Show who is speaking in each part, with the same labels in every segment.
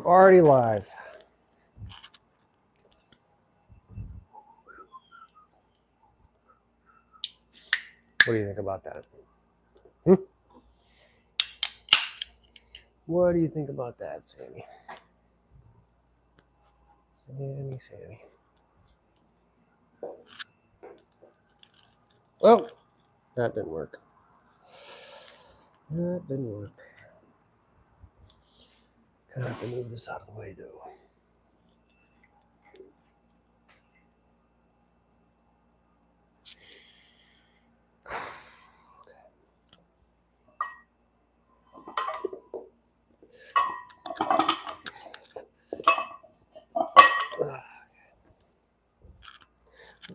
Speaker 1: Already live. What do you think about that? What do you think about that, Sammie? Sammie. Well, that didn't work. That didn't work. Gonna have to move this out of the way, though.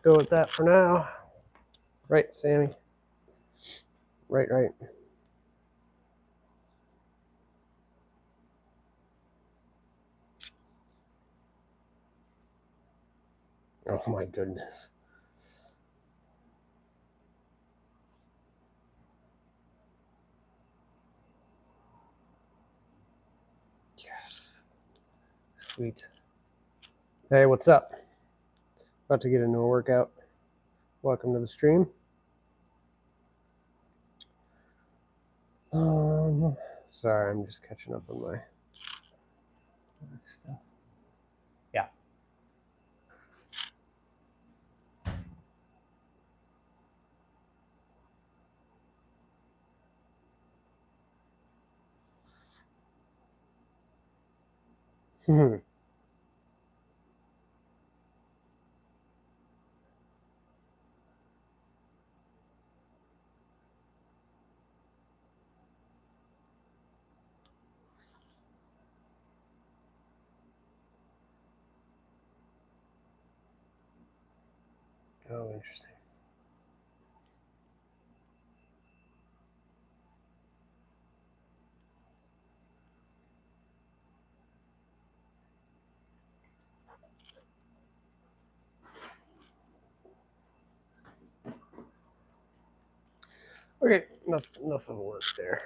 Speaker 1: Go with that for now. Right, Sammie? Right. Oh my goodness. Yes. Sweet. Hey, what's up? About to get into a workout. Welcome to the stream. Sorry, I'm just catching up on my work stuff. Yeah. Oh, interesting. Okay, enough of work there.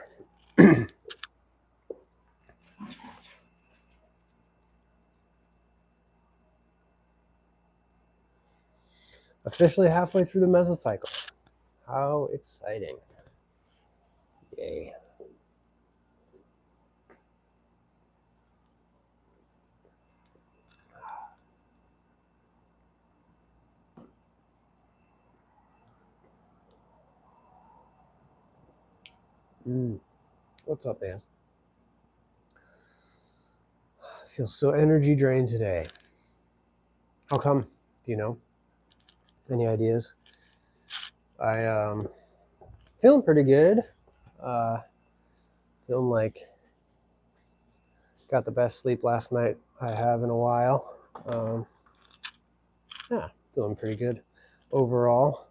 Speaker 1: Officially halfway through the mesocycle. How exciting. Yay. What's up, man? I feel so energy drained today. How come? Do you know? Any ideas? I feeling pretty good. Feeling like got the best sleep last night I have in a while. Yeah, feeling pretty good overall.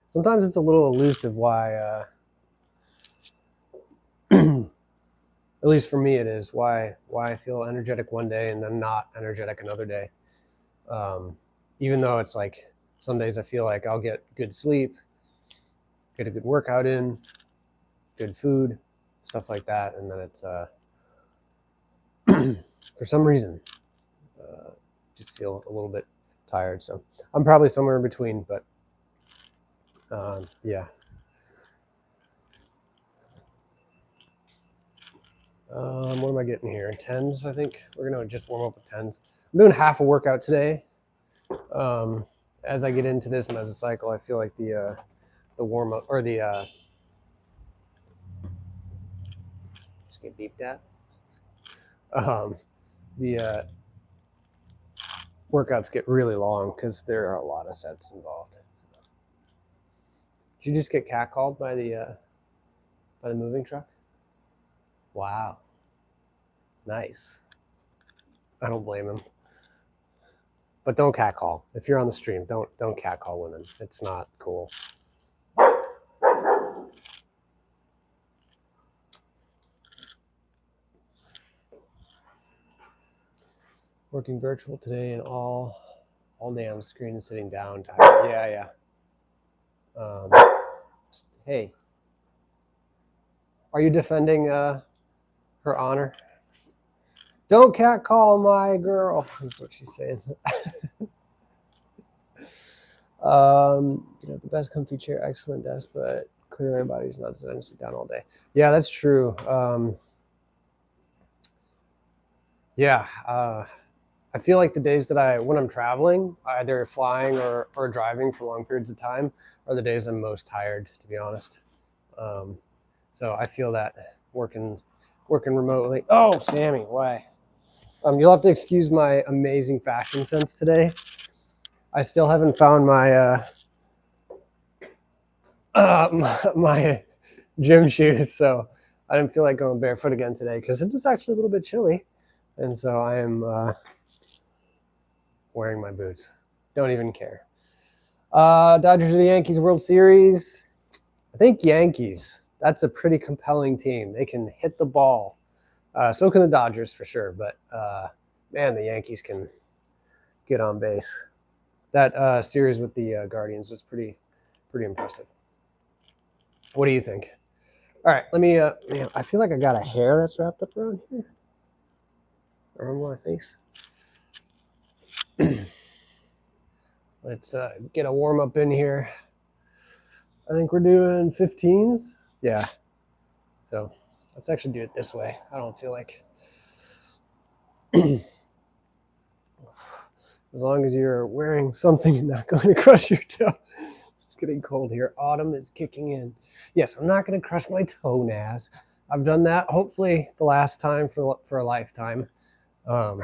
Speaker 1: Sometimes it's a little elusive why, at least for me it is, why I feel energetic one day and then not energetic another day. Even though it's like some days I feel like I'll get good sleep, get a good workout in, good food, stuff like that, and then it's for some reason just feel a little bit tired. So I'm probably somewhere in between, but yeah. What am I getting here? 10s, I think. We're gonna just warm up with 10s. I'm doing half a workout today. As I get into this mesocycle, I feel like the warm up or the just get beeped at. The workouts get really long because there are a lot of sets involved. So. Did you just get catcalled by the moving truck? Wow. Nice. I don't blame him. But don't catcall. If you're on the stream, don't catcall women. It's not cool. Working virtual today and all day on the screen and sitting down tired. Yeah. Hey, are you defending her honor? Don't catcall my girl. That's what she's saying. You know, the best comfy chair, excellent desk, but clearly everybody's not designed to sit down all day. Yeah, that's true. Yeah, I feel like the days that when I'm traveling, either flying or driving for long periods of time, are the days I'm most tired, to be honest. So I feel that working remotely. Oh, Sammie, why? You'll have to excuse my amazing fashion sense today. I still haven't found my my gym shoes, so I didn't feel like going barefoot again today because it was actually a little bit chilly, and so I am wearing my boots. Don't even care. Dodgers or the Yankees World Series? I think Yankees. That's a pretty compelling team. They can hit the ball. So can the Dodgers for sure, but man, the Yankees can get on base. That series with the Guardians was pretty impressive. What do you think? All right, let me. Man, I feel like I got a hair that's wrapped up around here, around my face. Let's get a warm up in here. I think we're doing 15s. Yeah. So let's actually do it this way. I don't feel like. As long as you're wearing something and not going to crush your toe. It's getting cold here. Autumn is kicking in. Yes, I'm not going to crush my toe, Naz. I've done that hopefully the last time for a lifetime. Wow,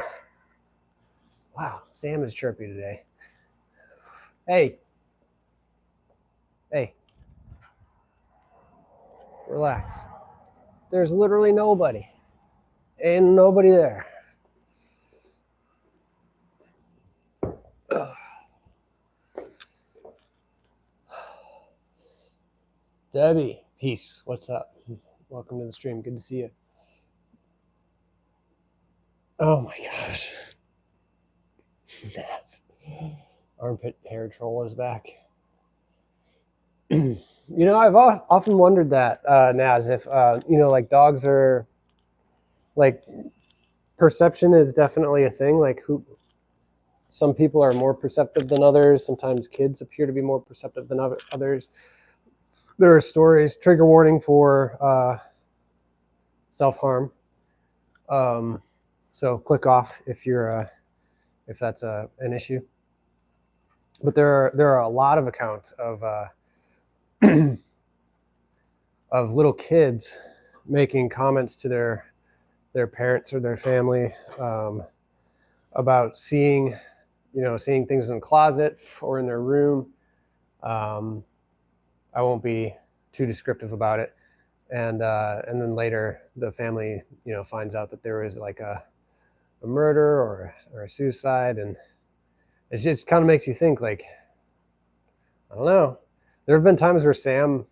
Speaker 1: Sam is chirpy today. Hey. Relax. There's literally nobody. Ain't nobody there. Debbie, peace. What's up? Welcome to the stream. Good to see you. Oh my gosh. Naz. Armpit hair troll is back. You know, I've often wondered that, Naz, if, you know, like dogs are, like, perception is definitely a thing. Like, some people are more perceptive than others. Sometimes kids appear to be more perceptive than others. There are stories, trigger warning for self-harm. So click off if you're, if that's an issue. But there are a lot of accounts of of little kids making comments to their parents or their family about seeing things in the closet or in their room. I won't be too descriptive about it, and then later the family finds out that there was like a murder or a suicide, and it just kind of makes you think, like, I don't know. There have been times where Sam,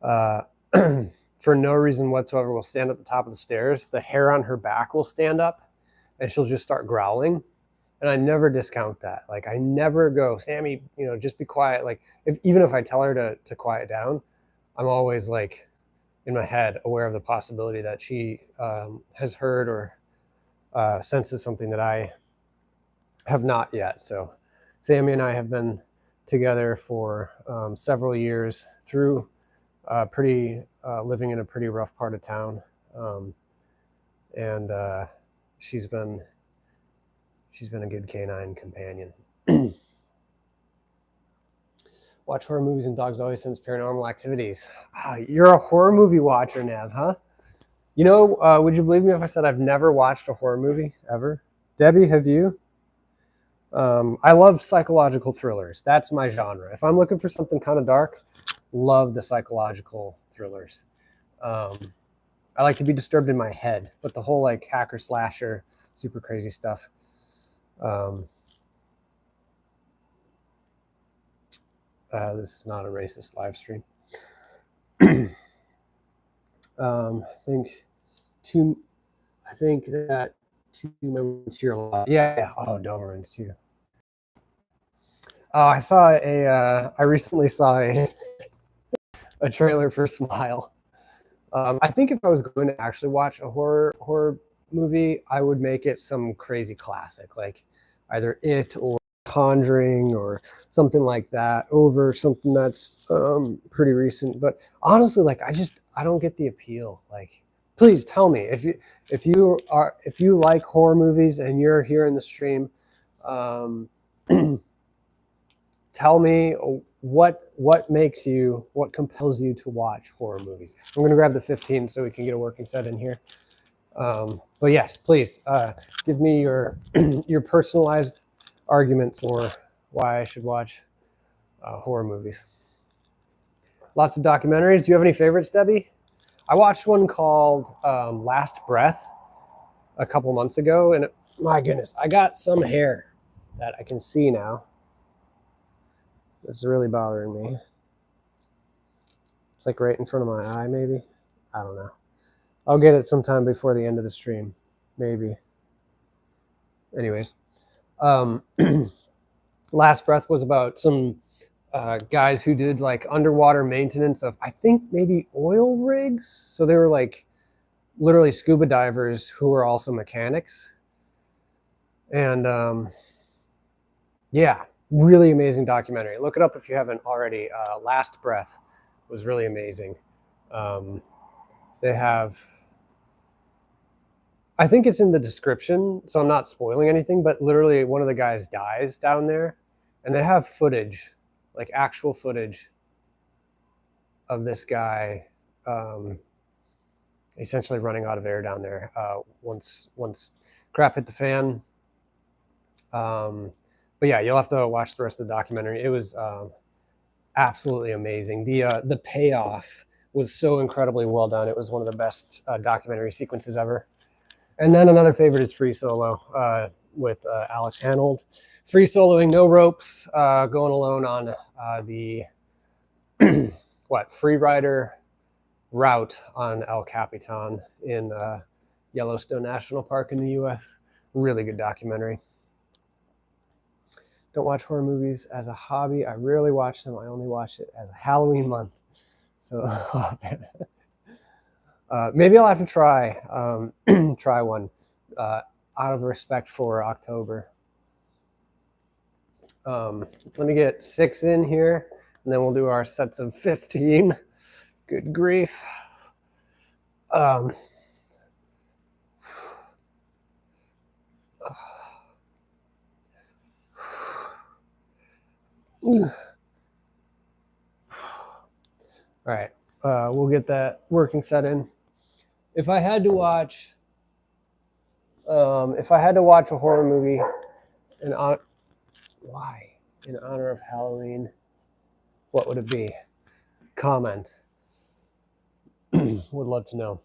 Speaker 1: for no reason whatsoever, will stand at the top of the stairs. The hair on her back will stand up, and she'll just start growling. And I never discount that. Like, I never go, Sammie, just be quiet. Like, even if I tell her to quiet down, I'm always like in my head aware of the possibility that she has heard or senses something that I have not yet. So Sammie and I have been together for several years through living in a pretty rough part of town. And she's been a good canine companion. Watch horror movies and dogs always sense paranormal activities. You're a horror movie watcher, Naz, huh? Would you believe me if I said I've never watched a horror movie ever? Debbie, have you? I love psychological thrillers. That's my genre. If I'm looking for something kind of dark, love the psychological thrillers. I like to be disturbed in my head, but the whole like hacker slasher, super crazy stuff. This is not a racist live stream. I think that two members here a lot. Yeah. Oh, Dobermans too. I recently saw a trailer for Smile. I think if I was going to actually watch a horror movie, I would make it some crazy classic, like either It or Conjuring or something like that, over something that's pretty recent. But honestly, like I don't get the appeal. Like, please tell me if you like horror movies and you're here in the stream, tell me what compels you to watch horror movies. I'm going to grab the 15 so we can get a working set in here. But yes, please give me your your personalized arguments for why I should watch horror movies. Lots of documentaries. Do you have any favorites, Debbie? I watched one called Last Breath a couple months ago, and my goodness, I got some hair that I can see now. It's really bothering me. It's like right in front of my eye, maybe. I don't know. I'll get it sometime before the end of the stream, maybe. Anyways, Last Breath was about some guys who did like underwater maintenance of, I think, maybe oil rigs. So they were like literally scuba divers who were also mechanics. And yeah, really amazing documentary. Look it up if you haven't already. Last Breath was really amazing. They have, I think it's in the description, so I'm not spoiling anything, but literally one of the guys dies down there, and they have footage, like actual footage of this guy essentially running out of air down there once crap hit the fan. But yeah, you'll have to watch the rest of the documentary. It was absolutely amazing. The payoff was so incredibly well done. It was one of the best documentary sequences ever. And then another favorite is Free Solo with Alex Hanold. Free soloing, no ropes, going alone on the free rider route on El Capitan in Yellowstone National Park in the US. Really good documentary. Don't watch horror movies as a hobby. I rarely watch them. I only watch it as a Halloween month. So maybe I'll have to try try one out of respect for October. Let me get 6 in here, and then we'll do our sets of 15. Good grief. All right, we'll get that working set in. If I had to watch a horror movie in honor of Halloween, what would it be? Comment. Would love to know.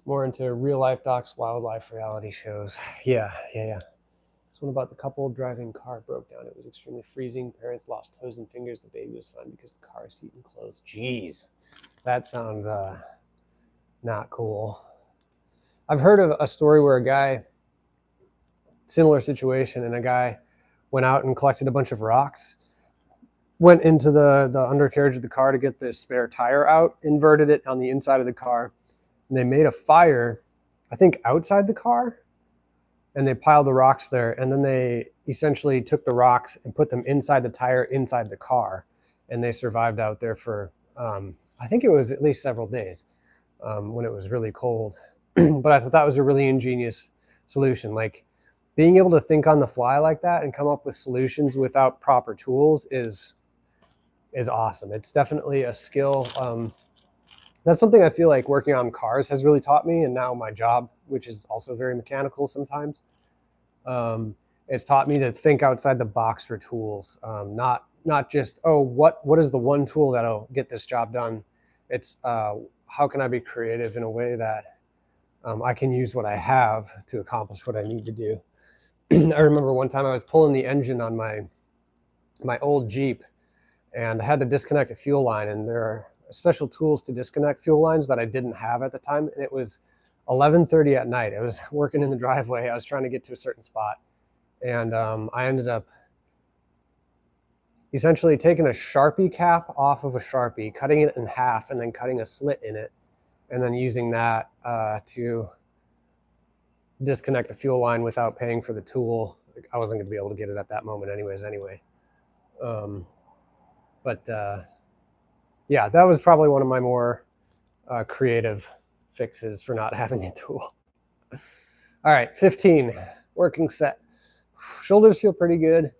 Speaker 1: More into real life docs, wildlife reality shows. Yeah. This one about the couple driving car broke down. It was extremely freezing. Parents lost toes and fingers. The baby was fine because the car seat enclosed. Jeez, that sounds not cool. I've heard of a story where a guy, similar situation, and a guy went out and collected a bunch of rocks, went into the undercarriage of the car to get the spare tire out, inverted it on the inside of the car, and they made a fire, I think, outside the car, and they piled the rocks there, and then they essentially took the rocks and put them inside the tire inside the car, and they survived out there for, I think it was at least several days when it was really cold. But I thought that was a really ingenious solution. Like, being able to think on the fly like that and come up with solutions without proper tools is awesome. It's definitely a skill. That's something I feel like working on cars has really taught me, and now my job, which is also very mechanical sometimes, it's taught me to think outside the box for tools. Not just, oh, what is the one tool that'll get this job done? It's how can I be creative in a way that I can use what I have to accomplish what I need to do. I remember one time I was pulling the engine on my old Jeep, and I had to disconnect a fuel line, and there are special tools to disconnect fuel lines that I didn't have at the time. And it was 11:30 at night. I was working in the driveway. I was trying to get to a certain spot, and I ended up essentially taking a Sharpie cap off of a Sharpie, cutting it in half, and then cutting a slit in it, and then using that to disconnect the fuel line without paying for the tool. I wasn't going to be able to get it at that moment anyway. Yeah, that was probably one of my more creative fixes for not having a tool. All right, 15, working set. Shoulders feel pretty good.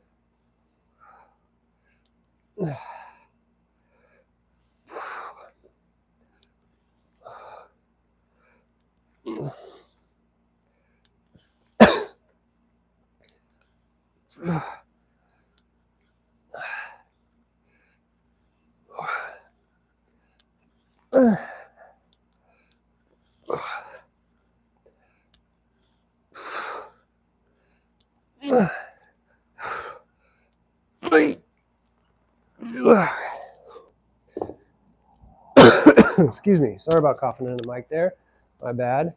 Speaker 1: Excuse me. Sorry about coughing into the mic there. My bad.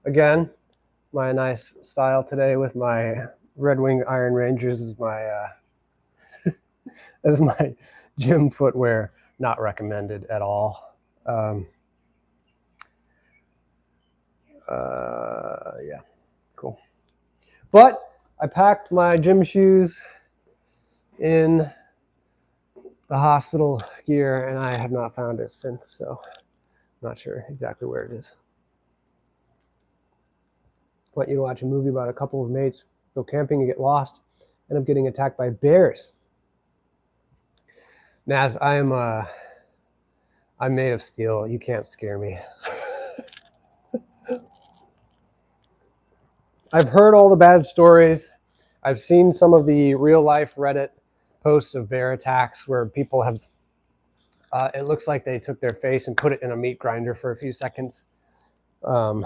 Speaker 1: Again, my nice style today with my Red Wing Iron Rangers is my as my gym footwear. Not recommended at all. Yeah, cool. But I packed my gym shoes in the hospital gear, and I have not found it since, so I'm not sure exactly where it is. Want you to watch a movie about a couple of mates go camping and get lost, end up getting attacked by bears. Naz, I'm made of steel. You can't scare me. I've heard all the bad stories. I've seen some of the real life Reddit posts of bear attacks where people have, it looks like they took their face and put it in a meat grinder for a few seconds. One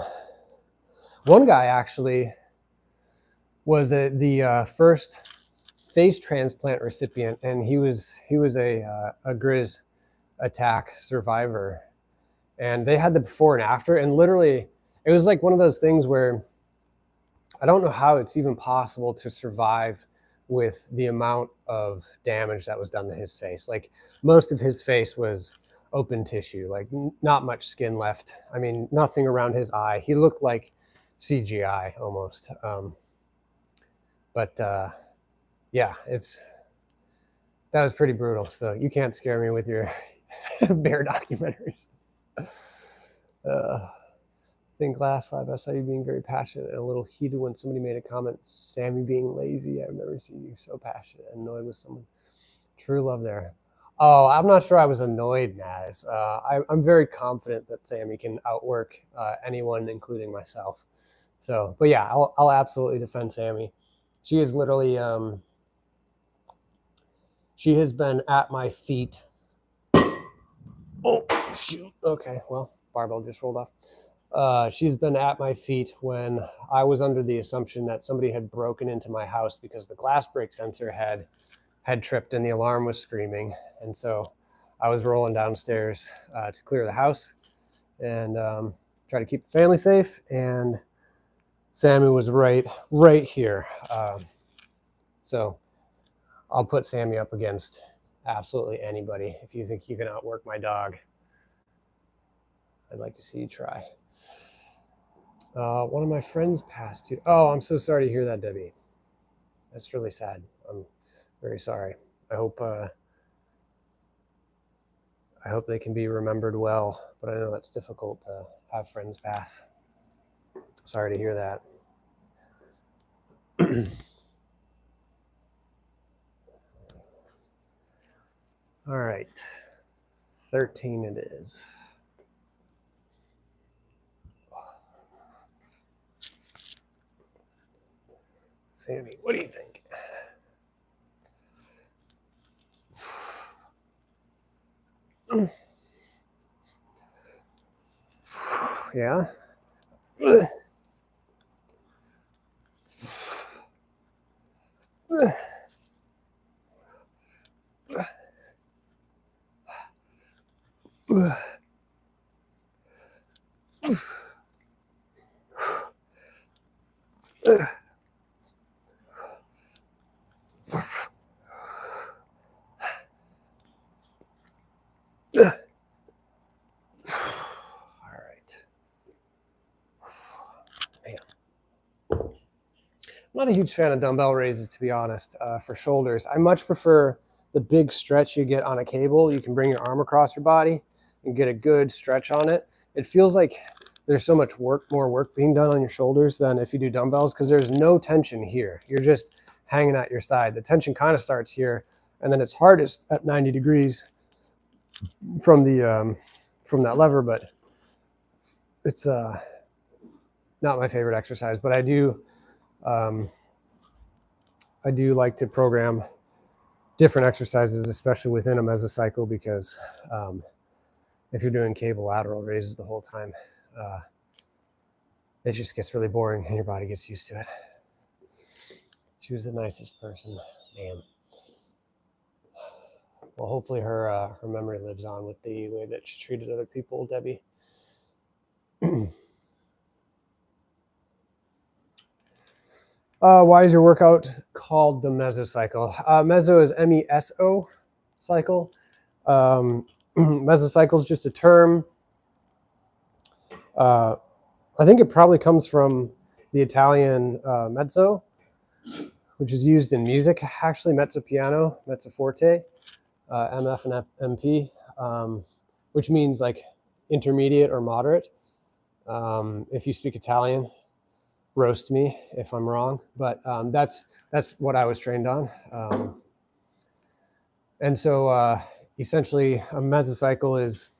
Speaker 1: guy actually was the first face transplant recipient, and he was a grizz attack survivor. And they had the before and after, and literally it was like one of those things where I don't know how it's even possible to survive with the amount of damage that was done to his face. Like most of his face was open tissue, like not much skin left. I mean, nothing around his eye. He looked like CGI almost. Yeah, that was pretty brutal. So you can't scare me with your bear documentaries. I think last live I saw you being very passionate and a little heated when somebody made a comment, Sammie being lazy. I've never seen you so passionate and annoyed with someone. True love there. Oh, I'm not sure I was annoyed, Naz. I'm very confident that Sammie can outwork anyone, including myself. So, but yeah, I'll absolutely defend Sammie. She is literally, she has been at my feet. Oh, shoot. Okay, well, barbell just rolled off. She's been at my feet when I was under the assumption that somebody had broken into my house because the glass break sensor had tripped and the alarm was screaming. And so I was rolling downstairs to clear the house and try to keep the family safe. And Sammie was right here. So I'll put Sammie up against absolutely anybody. If you think you can outwork my dog, I'd like to see you try. One of my friends passed too. Oh, I'm so sorry to hear that, Debbie. That's really sad. I'm very sorry. I hope they can be remembered well, but I know that's difficult to have friends pass. Sorry to hear that. All right, 13 it is. Sammie, what do you think? Yeah. not a huge fan of dumbbell raises, to be honest, for shoulders. I much prefer the big stretch you get on a cable. You can bring your arm across your body and get a good stretch on it. It feels like there's so much more work being done on your shoulders than if you do dumbbells, because there's no tension here. You're just hanging at your side. The tension kind of starts here, and then it's hardest at 90 degrees from that lever, but it's not my favorite exercise. But I do like to program different exercises, especially within a mesocycle, because if you're doing cable lateral raises the whole time, it just gets really boring and your body gets used to it. She was the nicest person, man. Well, hopefully her memory lives on with the way that she treated other people, Debbie. Why is your workout called the mesocycle? Meso is M-E-S-O cycle. Mesocycle is just a term. I think it probably comes from the Italian mezzo, which is used in music, actually, mezzo piano, mezzo forte, MF and MP, which means like intermediate or moderate. If you speak Italian, roast me if I'm wrong, but that's what I was trained on. And so essentially a mesocycle is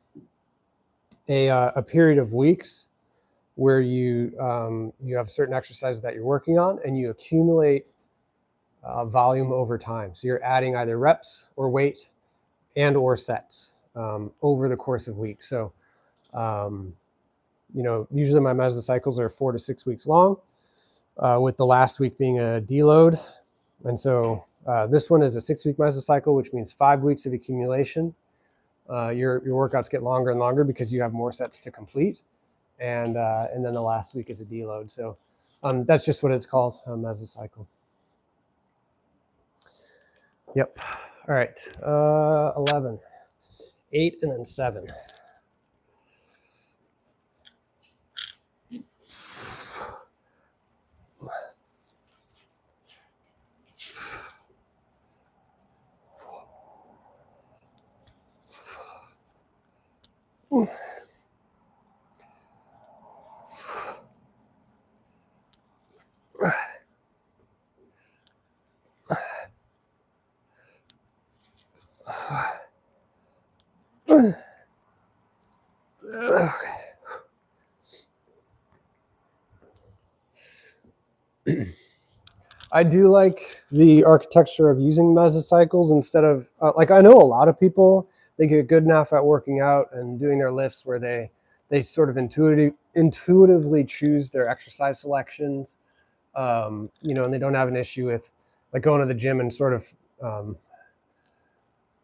Speaker 1: a period of weeks where you have certain exercises that you're working on, and you accumulate volume over time. So you're adding either reps or weight and or sets over the course of weeks. So usually my mesocycles are 4 to 6 weeks long, with the last week being a deload. And so this one is a 6-week mesocycle, which means 5 weeks of accumulation. Your workouts get longer and longer because you have more sets to complete. And then the last week is a deload. So that's just what it's called, a mesocycle. Yep. All right. 11, 8, and then 7. I do like the architecture of using mesocycles instead of like, I know a lot of people, they get good enough at working out and doing their lifts where they sort of intuitively choose their exercise selections, and they don't have an issue with like going to the gym and sort of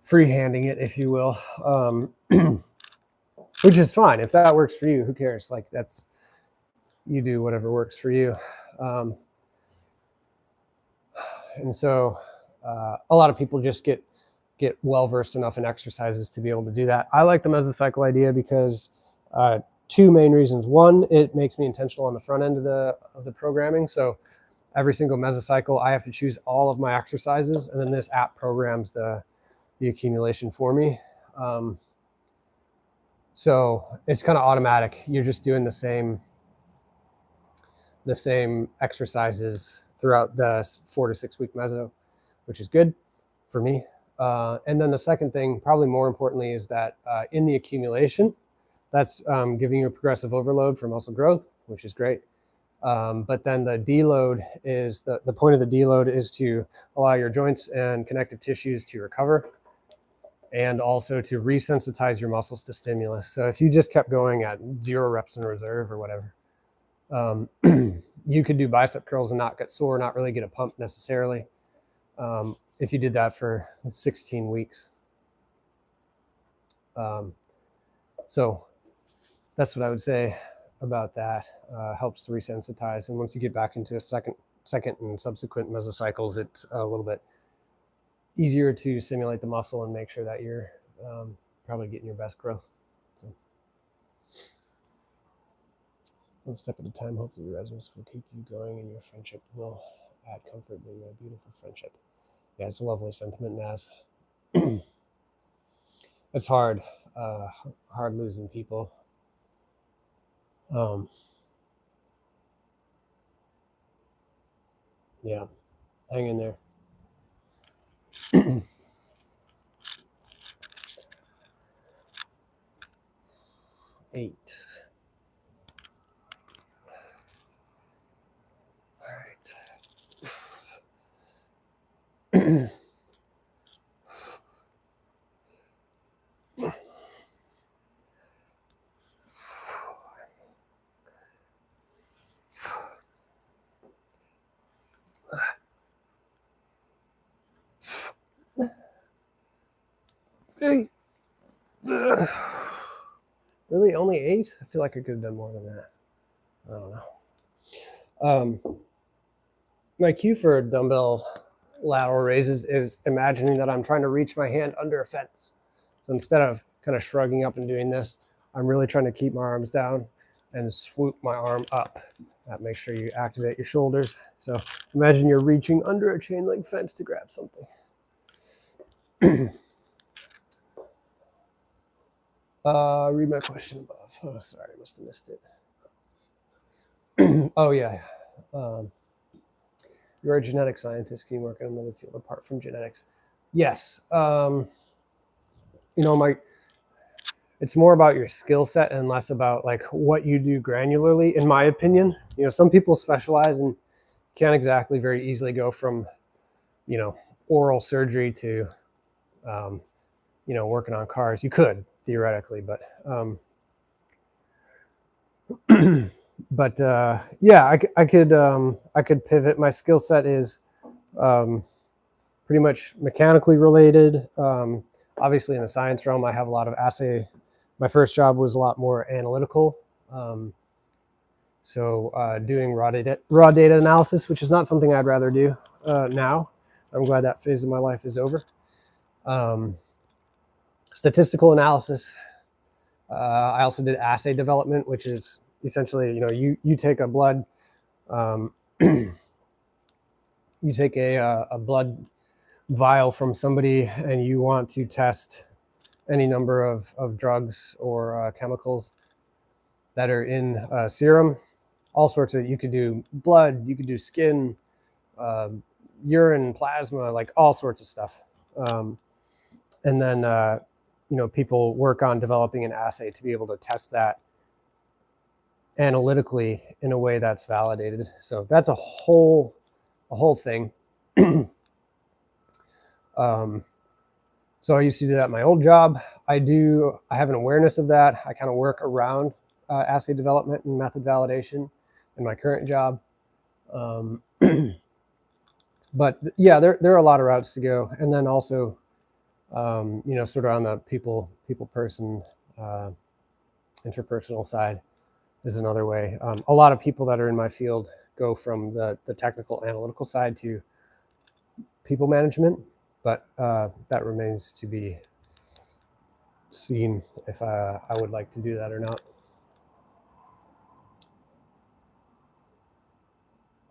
Speaker 1: freehanding it, if you will, which is fine. If that works for you, who cares? Like, you do whatever works for you. And so a lot of people just get well-versed enough in exercises to be able to do that. I like the mesocycle idea because 2 main reasons. One, it makes me intentional on the front end of the programming. So every single mesocycle, I have to choose all of my exercises, and then this app programs the accumulation for me. So it's kind of automatic. You're just doing the same exercises throughout the 4 to 6 week meso, which is good for me. And then the second thing, probably more importantly, is that in the accumulation, that's giving you a progressive overload for muscle growth, which is great. But then the deload is, the point of the deload is to allow your joints and connective tissues to recover, and also to resensitize your muscles to stimulus. So if you just kept going at 0 reps in reserve or whatever, you could do bicep curls and not get sore, not really get a pump necessarily, if you did that for 16 weeks. So that's what I would say about that. Helps to resensitize. And once you get back into a second and subsequent mesocycles, it's a little bit easier to simulate the muscle and make sure that you're probably getting your best growth. So one step at a time. Hopefully your resonance will keep you going and your friendship will add comfort in my beautiful friendship. Yeah, it's a lovely sentiment, Naz. It's hard, hard losing people. Yeah, hang in there. 8. All right. Hey. Really, only 8? I feel like I could have done more than that. I don't know. My cue for dumbbell lateral raises is imagining that I'm trying to reach my hand under a fence. So instead of kind of shrugging up and doing this, I'm really trying to keep my arms down and swoop my arm up. That makes sure you activate your shoulders. So imagine you're reaching under a chain link fence to grab something. Read my question above. Oh, sorry, I must have missed it. Oh, yeah. You're a genetic scientist. Can you work in another field apart from genetics? Yes. It's more about your skill set and less about like what you do granularly, in my opinion. Some people specialize and can't exactly very easily go from, oral surgery to, working on cars. You could theoretically, but, yeah, I could pivot. My skill set is pretty much mechanically related. Obviously, in the science realm, I have a lot of assay. My first job was a lot more analytical. Doing raw data analysis, which is not something I'd rather do now. I'm glad that phase of my life is over. Statistical analysis. I also did assay development, which is essentially, you take a blood, you take a blood vial from somebody and you want to test any number of drugs or chemicals that are in serum. All sorts of, you could do blood, you could do skin, urine, plasma, like all sorts of stuff. And then, people work on developing an assay to be able to test that analytically in a way that's validated. So that's a whole thing. So I used to do that in my old job. I have an awareness of that. I kind of work around assay development and method validation in my current job. But yeah, there are a lot of routes to go. And then also, sort of on the people person, interpersonal side is another way. A lot of people that are in my field go from the technical analytical side to people management, but that remains to be seen if I would like to do that or not.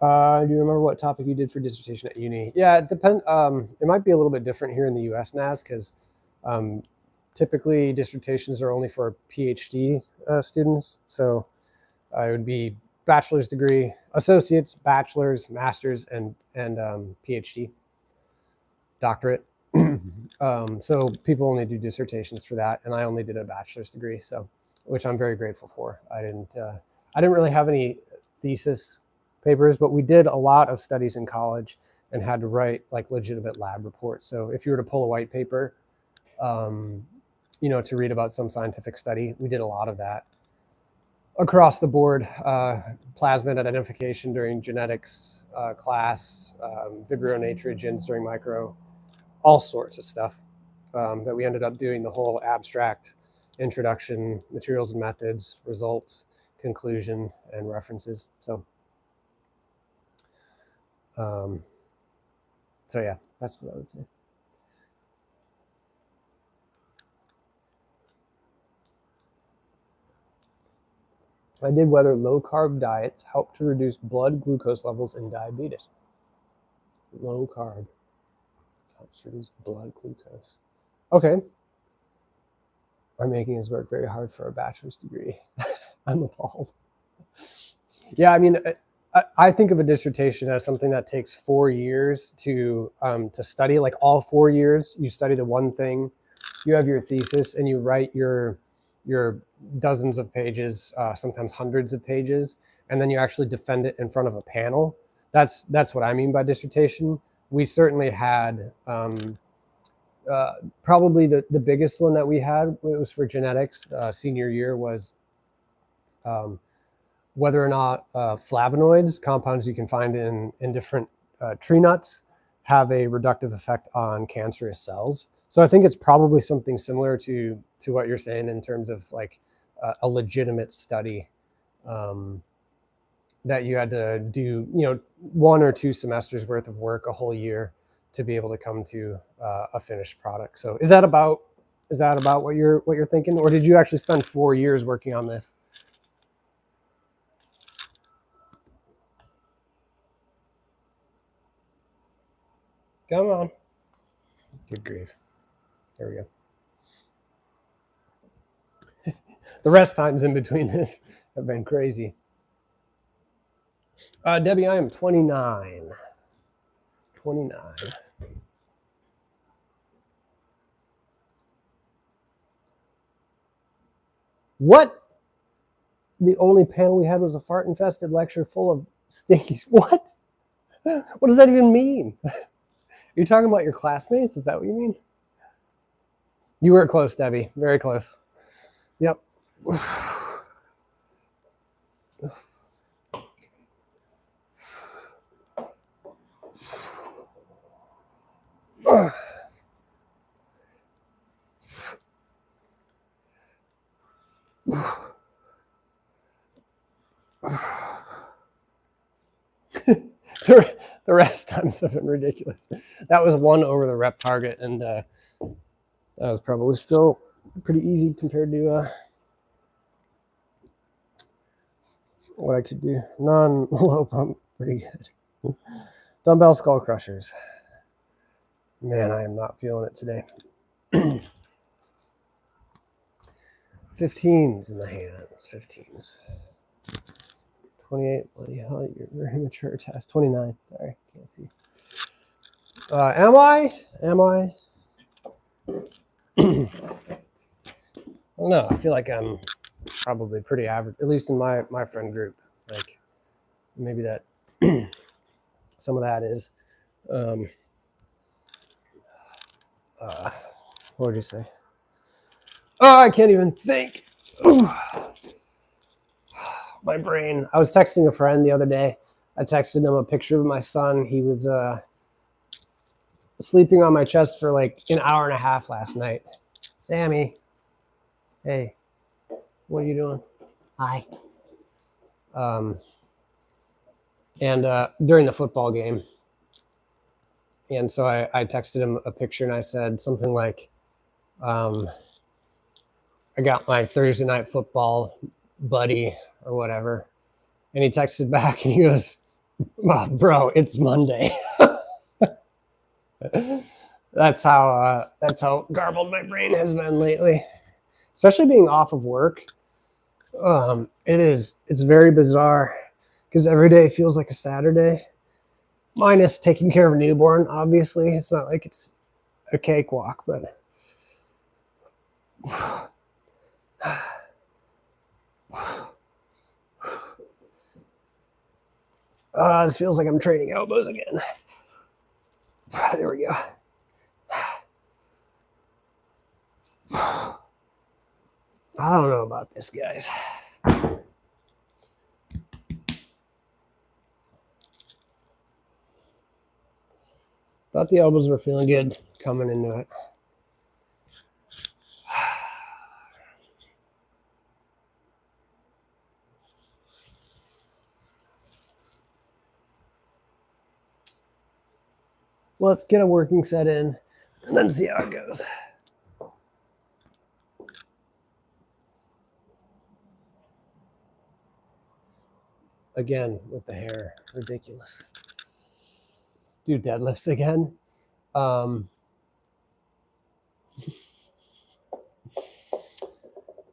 Speaker 1: Do you remember what topic you did for dissertation at uni? Yeah, it depends. It might be a little bit different here in the US, Naz, because typically dissertations are only for PhD students. So it would be bachelor's degree, associates, bachelor's, master's, and PhD, doctorate. So people only do dissertations for that, and I only did a bachelor's degree, so which I'm very grateful for. I didn't really have any thesis papers, but we did a lot of studies in college and had to write like legitimate lab reports. So if you were to pull a white paper, to read about some scientific study, we did a lot of that across the board. Plasmid identification during genetics class, Vibrio nitrogens during micro, all sorts of stuff that we ended up doing the whole abstract, introduction, materials and methods, results, conclusion, and references. So yeah, that's what I would say. I did whether low-carb diets help to reduce blood glucose levels in diabetes. Low carb helps reduce blood glucose. Okay. I'm making this work very hard for a bachelor's degree. I'm appalled. Yeah, I mean, I think of a dissertation as something that takes 4 years to study. Like all 4 years, you study the one thing, you have your thesis, and you write your dozens of pages, sometimes hundreds of pages, and then you actually defend it in front of a panel. That's what I mean by dissertation. We certainly had probably the biggest one that we had. It was for genetics. Senior year was whether or not flavonoids, compounds you can find in different tree nuts, have a reductive effect on cancerous cells. So I think it's probably something similar to what you're saying in terms of like a legitimate study that you had to do, 1 or 2 semesters worth of work, a whole year, to be able to come to a finished product. So is that about what you're thinking, or did you actually spend 4 years working on this? Come on. Good grief. There we go. The rest times in between this have been crazy. Debbie, I am 29. 29. What? The only panel we had was a fart-infested lecture full of stinkies. What? What does that even mean? You're talking about your classmates? Is that what you mean? You were close, Debbie. Very close. Yep. The rest times have been ridiculous. That was 1 over the rep target, and that was probably still pretty easy compared to what I could do. Non-low pump, pretty good. Dumbbell skull crushers. Man, I am not feeling it today. 15s in the hands. 15s. 28. Bloody hell, you're very mature test. 29. Sorry, can't see. Am I? Well, no, I feel like I'm probably pretty average, at least in my friend group. Like maybe that some of that is what would you say? Oh, I can't even think. My brain. I was texting a friend the other day. I texted him a picture of my son. He was sleeping on my chest for like an hour and a half last night. Sammie, hey, what are you doing? Hi. And during the football game. And so I texted him a picture and I said something like, I got my Thursday night football buddy or whatever. And he texted back and he goes, oh, bro, it's Monday. That's how garbled my brain has been lately, especially being off of work. It's very bizarre because every day feels like a Saturday, minus taking care of a newborn. Obviously, it's not like it's a cakewalk, but this feels like I'm training elbows again. There we go. I don't know about this, guys. Thought the elbows were feeling good coming into it. Let's get a working set in and then see how it goes. Again, with the hair, ridiculous. do deadlifts again.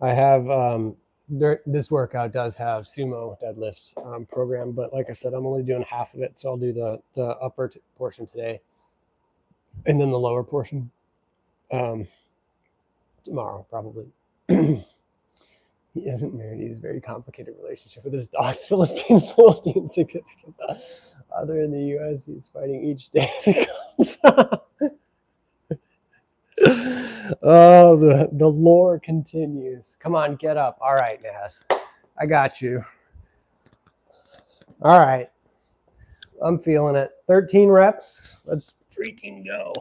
Speaker 1: I have this workout does have sumo deadlifts program, but like I said, I'm only doing half of it, so I'll do the upper portion today, and then the lower portion tomorrow probably. He isn't married. He has a very complicated relationship with his dog's Philippines little insignificant other in the U.S. He's fighting each day as it comes. Oh, the lore continues. Come on, get up. All right, Naz. I got you. All right. I'm feeling it. 13 reps. Let's freaking go.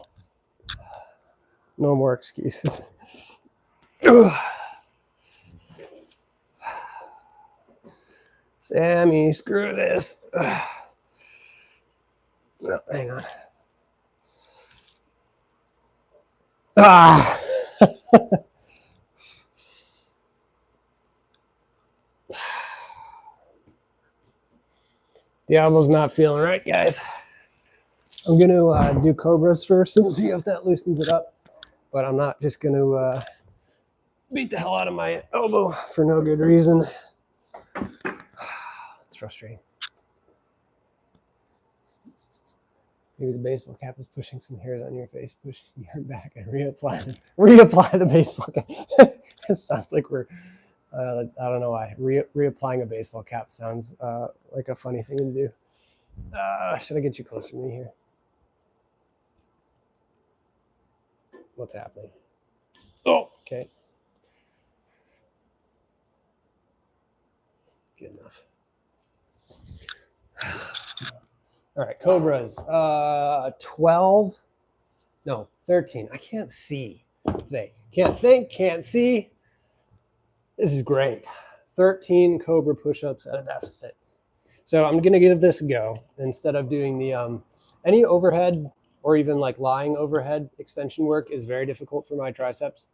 Speaker 1: No more excuses. Sammie, screw this. No, hang on. Ah. The elbow's not feeling right, guys. I'm going to do cobras first and see if that loosens it up. But I'm not just going to beat the hell out of my elbow for no good reason. It's frustrating. Maybe the baseball cap is pushing some hairs on your face, pushing your back, and reapply the baseball cap. It sounds like we're, I don't know why. Reapplying a baseball cap sounds like a funny thing to do. Should I get you closer to me here? What's happening? Oh, okay. Good enough. All right, cobras. 12. No, 13. I can't see today. Can't think, can't see. This is great. 13 cobra push-ups at a deficit. So I'm going to give this a go instead of doing the any overhead or even like lying overhead extension work is very difficult for my triceps.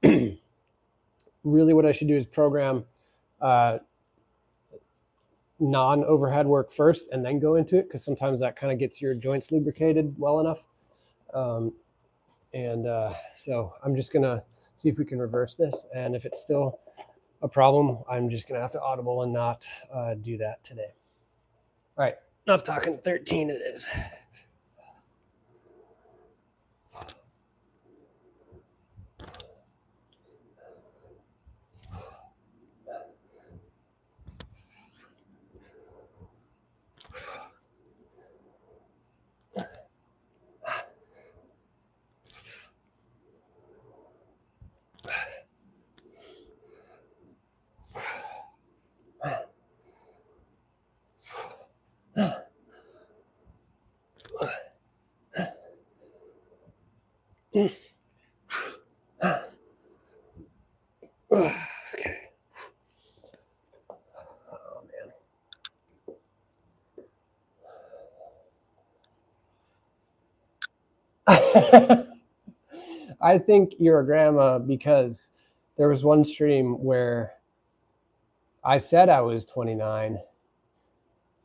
Speaker 1: Really what I should do is program non-overhead work first and then go into it, because sometimes that kind of gets your joints lubricated well enough. So I'm just going to see if we can reverse this. And if it's still a problem, I'm just going to have to audible and not do that today. All right, enough talking. 13 it is. Okay. Oh, man. I think you're a grandma because there was one stream where I said I was 29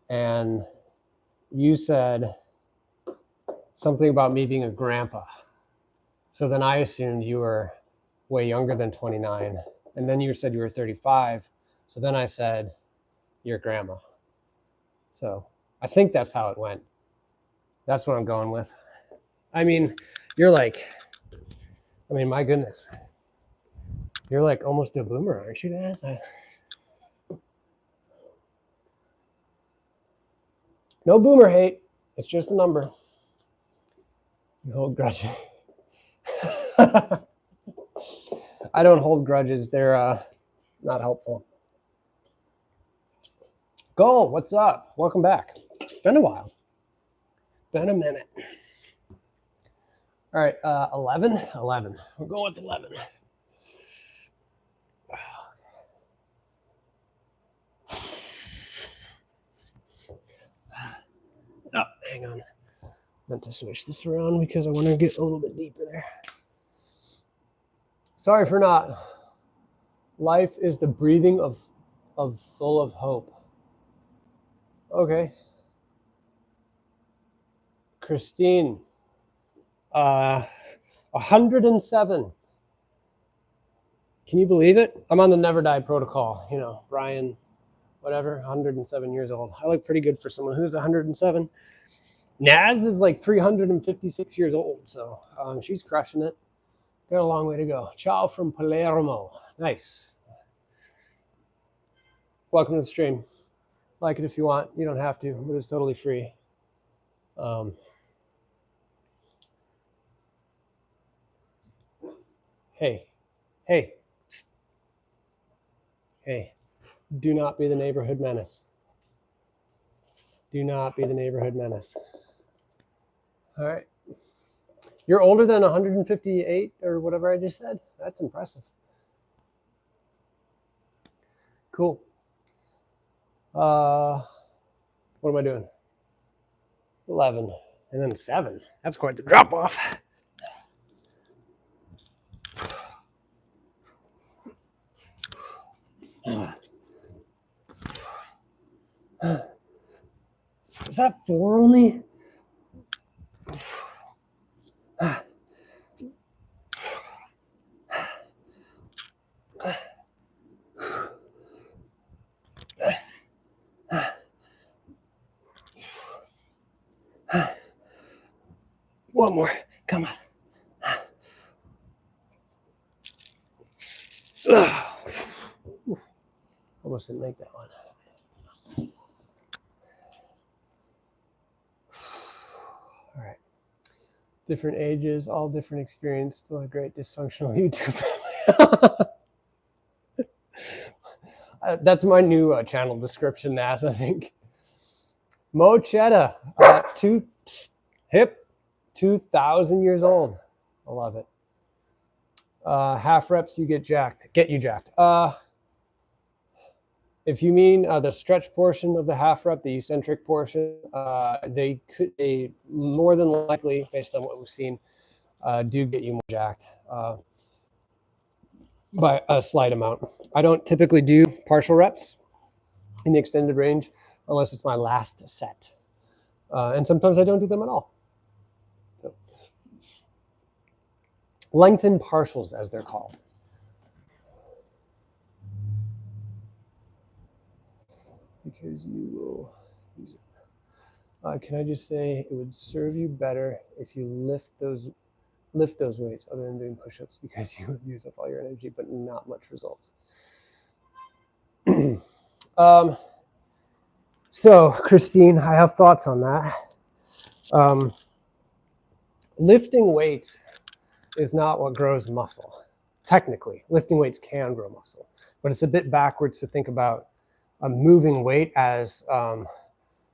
Speaker 1: and you said something about me being a grandpa. So then I assumed you were way younger than 29. And then you said you were 35. So then I said, you're grandma. So I think that's how it went. That's what I'm going with. I mean, you're like, my goodness. You're like almost a boomer, aren't you, Daz? No boomer hate. It's just a number. You hold grudges. I don't hold grudges. They're not helpful. Goal, what's up? Welcome back. It's been a while. Been a minute. All right, 11. We're going with 11. Oh, hang on. Meant to switch this around because I want to get a little bit deeper there. Sorry for not. Life is the breathing of full of hope. Okay. Christine, 107. Can you believe it? I'm on the never die protocol. You know, Brian, whatever, 107 years old. I look pretty good for someone who's 107. Naz is like 356 years old, so she's crushing it. Got a long way to go. Ciao from Palermo. Nice. Welcome to the stream. Like it if you want. You don't have to, but it's totally free. Hey, psst. Hey, do not be the neighborhood menace. Do not be the neighborhood menace. All right. You're older than 158 or whatever I just said? That's impressive. Cool. What am I doing? 11 and then 7. That's quite the drop off. Is that 4 only? One more. Come on. Almost didn't make that one. All right. Different ages, all different experience, still a great dysfunctional YouTube family. That's my new channel description, Naz, I think. Mo Chetta, hip, 2,000 years old. I love it. Half reps, you get you jacked. If you mean the stretch portion of the half rep, the eccentric portion, they more than likely, based on what we've seen, do get you more jacked by a slight amount. I don't typically do partial reps in the extended range unless it's my last set. And sometimes I don't do them at all. So, lengthened partials, as they're called. Because you will use it. Can I just say it would serve you better if you lift those weights other than doing push-ups, because you would use up all your energy but not much results. So Christine, I have thoughts on that. Lifting weights is not what grows muscle. Technically, lifting weights can grow muscle, but it's a bit backwards to think about a moving weight as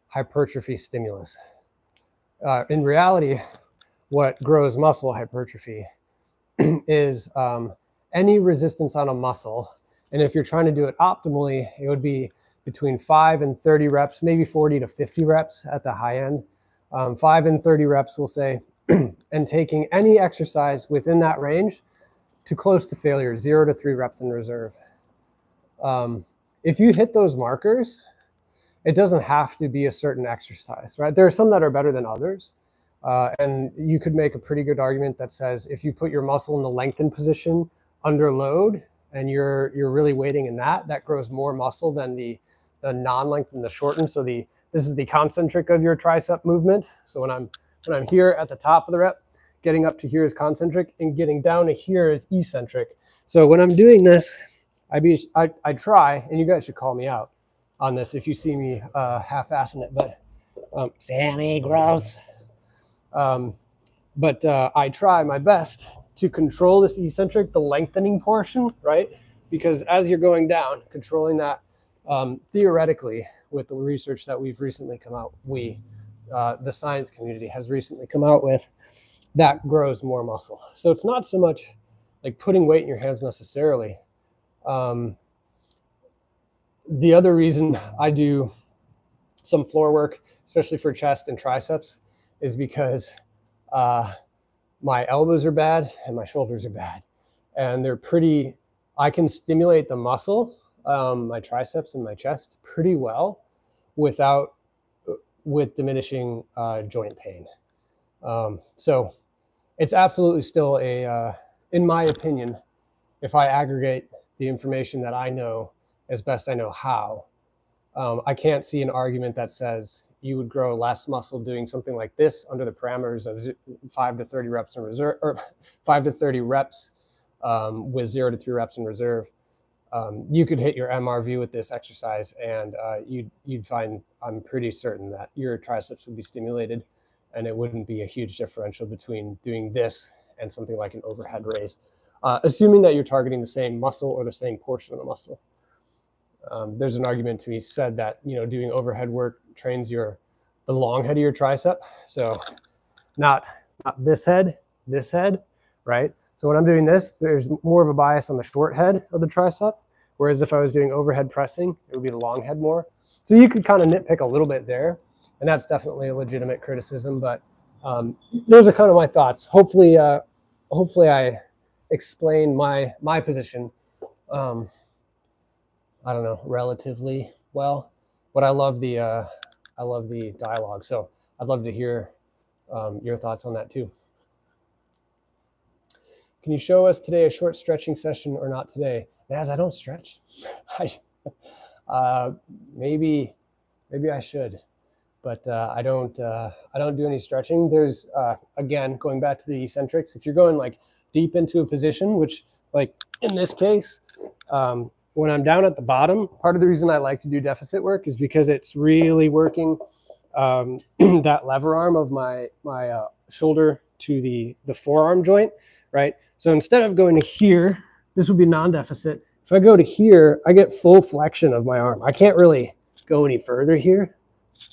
Speaker 1: hypertrophy stimulus. In reality, what grows muscle hypertrophy is any resistance on a muscle. And if you're trying to do it optimally, it would be between 5 and 30 reps, maybe 40 to 50 reps at the high end. 5 and 30 reps, we'll say, and taking any exercise within that range to close to failure, 0 to 3 reps in reserve. If you hit those markers, it doesn't have to be a certain exercise, right? There are some that are better than others. And you could make a pretty good argument that says if you put your muscle in the lengthened position under load and you're really waiting in that grows more muscle than the non-lengthened, the shortened. So this is the concentric of your tricep movement. So when I'm here at the top of the rep, getting up to here is concentric and getting down to here is eccentric. So when I'm doing this, I try, and you guys should call me out on this if you see me half-assing it, but Sammie, gross. But I try my best to control this eccentric, the lengthening portion, right? Because as you're going down, controlling that theoretically with the research that we've recently come out, the science community has recently come out with, that grows more muscle. So it's not so much like putting weight in your hands necessarily. The other reason I do some floor work, especially for chest and triceps, is because my elbows are bad and my shoulders are bad. And I can stimulate the muscle, my triceps and my chest pretty well with diminishing joint pain. So it's absolutely still in my opinion, if I aggregate the information that I know as best I know how, I can't see an argument that says you would grow less muscle doing something like this under the parameters of 5 to 30 reps in reserve, or 5 to 30 reps with 0 to 3 reps in reserve. You could hit your MRV with this exercise, and you'd find, I'm pretty certain that your triceps would be stimulated, and it wouldn't be a huge differential between doing this and something like an overhead raise, assuming that you're targeting the same muscle or the same portion of the muscle. There's an argument to be said that doing overhead work trains the long head of your tricep, so not this head, right? So when I'm doing this, there's more of a bias on the short head of the tricep, whereas if I was doing overhead pressing, it would be the long head more. So you could kind of nitpick a little bit there, and that's definitely a legitimate criticism, but those are kind of my thoughts. Hopefully I explain my position, I don't know, relatively well, but I love the dialogue. So I'd love to hear your thoughts on that too. Can you show us today a short stretching session or not today? Naz, I don't stretch. Maybe I should, but I don't do any stretching. There's again, going back to the eccentrics, if you're going like deep into a position, which like in this case, when I'm down at the bottom, part of the reason I like to do deficit work is because it's really working that lever arm of my shoulder to the forearm joint, right? So instead of going to here, this would be non-deficit. If I go to here, I get full flexion of my arm. I can't really go any further here,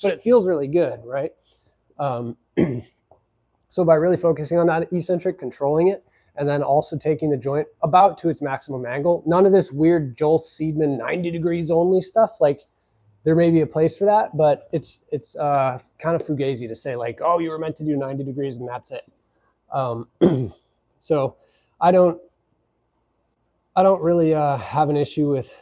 Speaker 1: but it feels really good, right? So by really focusing on that eccentric, controlling it, and then also taking the joint about to its maximum angle, none of this weird Joel Seedman 90 degrees only stuff. Like, there may be a place for that, but it's kind of fugazi to say like, oh, you were meant to do 90 degrees and that's it. So I don't really have an issue with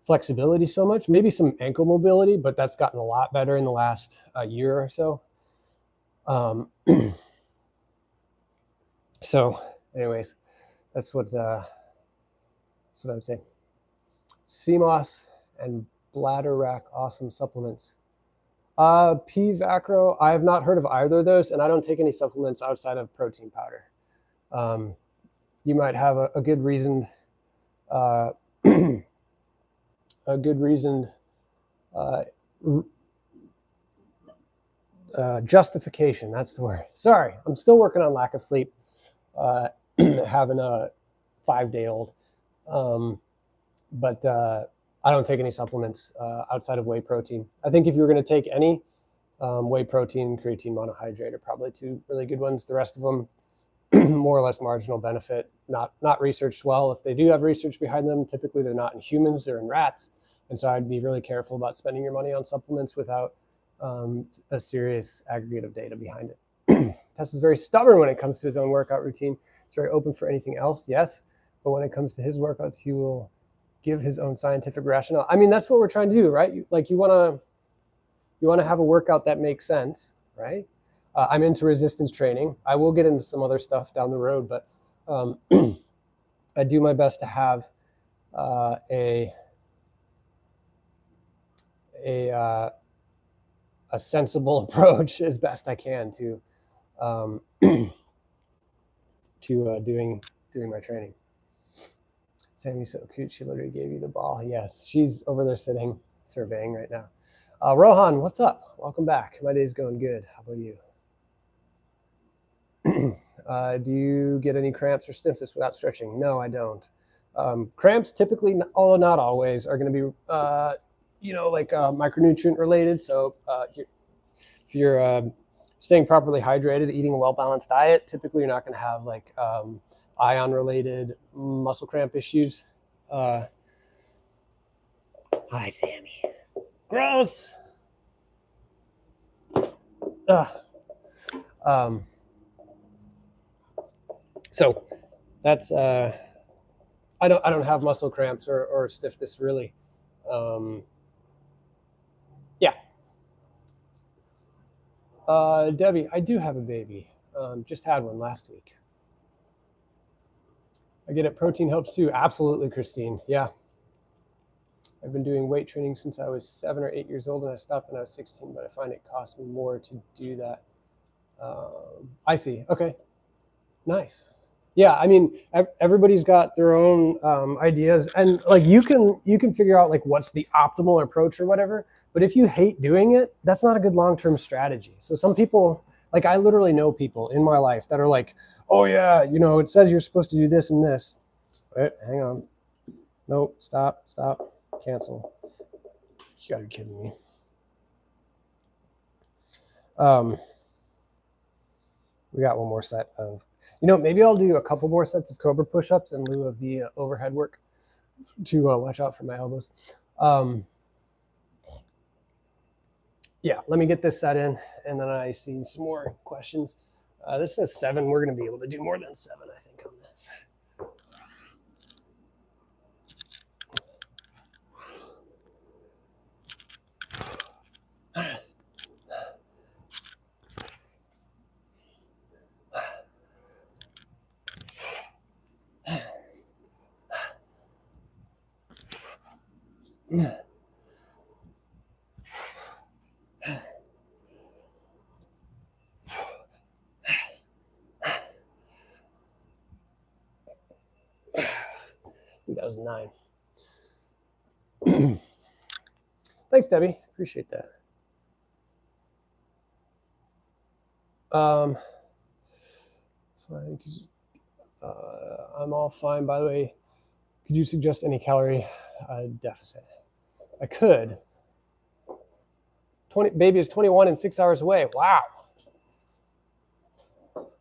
Speaker 1: flexibility so much. Maybe some ankle mobility, but that's gotten a lot better in the last year or so. So anyways, that's what I would say. CMOS and bladder rack, awesome supplements. P-Vacro, I have not heard of either of those, and I don't take any supplements outside of protein powder. You might have a good reasoned justification. That's the word. Sorry, I'm still working on lack of sleep. Having a 5-day-old, but I don't take any supplements outside of whey protein. I think if you were going to take any, whey protein, creatine monohydrate are probably two really good ones. The rest of them, more or less marginal benefit, not researched well. If they do have research behind them, typically they're not in humans, they're in rats. And so I'd be really careful about spending your money on supplements without a serious aggregate of data behind it. Tess is very stubborn when it comes to his own workout routine. He's very open for anything else, yes. But when it comes to his workouts, he will give his own scientific rationale. I mean, that's what we're trying to do, right? You want to have a workout that makes sense, right? I'm into resistance training. I will get into some other stuff down the road, but I do my best to have a sensible approach as best I can to doing my training. Sammie's so cute. She literally gave you the ball. Yes, she's over there sitting, surveying right now. Rohan, what's up? Welcome back. My day's going good. How about you? Do you get any cramps or stiffness without stretching? No, I don't. Cramps typically, although not always, are going to be, micronutrient related. So if you're staying properly hydrated, eating a well-balanced diet, typically you're not going to have like ion-related muscle cramp issues. Hi, Sammie. Gross. So that's I don't have muscle cramps or stiffness really. Yeah. Debbie, I do have a baby. Just had one last week. I get it. Protein helps too. Absolutely, Christine. Yeah. I've been doing weight training since I was 7 or 8 years old, and I stopped when I was 16, but I find it costs me more to do that. I see. Okay. Nice. Yeah, I mean, everybody's got their own ideas, and like you can figure out like what's the optimal approach or whatever. But if you hate doing it, that's not a good long-term strategy. So some people, like I literally know people in my life that are like, oh yeah, you know, it says you're supposed to do this and this. Wait, hang on. Nope. Stop. Cancel. You gotta be kidding me. We got one more set of, you know, maybe I'll do a couple more sets of Cobra push-ups in lieu of the overhead work to watch out for my elbows. Yeah, let me get this set in, and then I see some more questions. This says 7. We're going to be able to do more than 7, I think, on this. I think that was 9. Thanks, Debbie. Appreciate that. So I think I'm all fine. By the way, could you suggest any calorie deficit? I could. Baby is 21 and 6 hours away. Wow.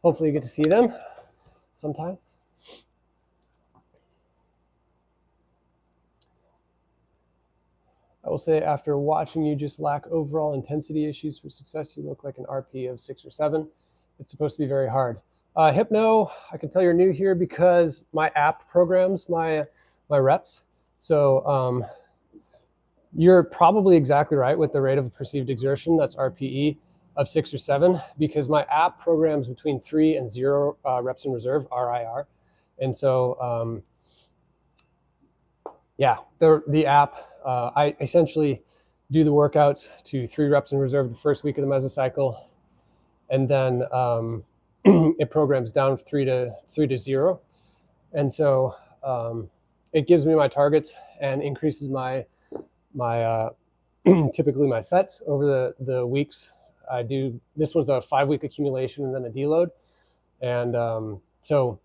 Speaker 1: Hopefully you get to see them sometimes. I will say after watching you just lack overall intensity issues for success, you look like an RP of 6 or 7. It's supposed to be very hard. Hypno, I can tell you're new here because my app programs my reps. So you're probably exactly right with the rate of perceived exertion, that's RPE, of 6 or 7, because my app programs between 3 and 0 reps in reserve, RIR. And so, yeah, the app, I essentially do the workouts to 3 reps in reserve the first week of the mesocycle, and then it programs down 3 to 0. And so it gives me my targets and increases my typically my sets over the weeks. I do, this one's a 5-week accumulation and then a deload. And so,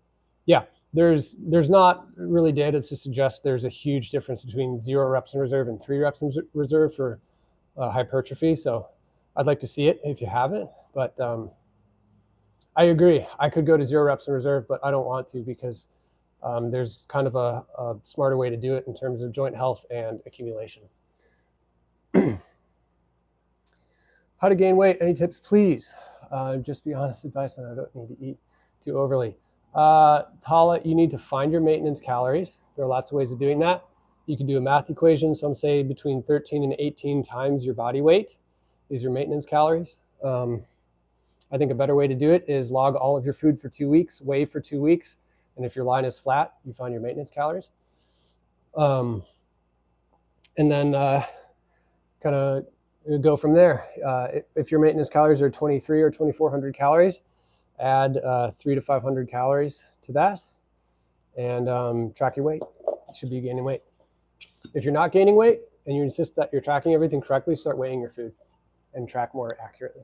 Speaker 1: yeah, there's not really data to suggest there's a huge difference between 0 reps in reserve and 3 reps in reserve for hypertrophy. So I'd like to see it if you have it, but I agree. I could go to 0 reps in reserve, but I don't want to because there's kind of a smarter way to do it in terms of joint health and accumulation. How to gain weight? Any tips, please? Just be honest advice, and I don't need to eat too overly. Tala, you need to find your maintenance calories. There are lots of ways of doing that. You can do a math equation. Some say between 13 and 18 times your body weight is your maintenance calories. I think a better way to do it is log all of your food for 2 weeks, weigh for 2 weeks, and if your line is flat, you find your maintenance calories. And then kind of go from there. If your maintenance calories are 23 or 2,400 calories, add 300 to 500 calories to that, and track your weight. You should be gaining weight. If you're not gaining weight and you insist that you're tracking everything correctly, start weighing your food and track more accurately.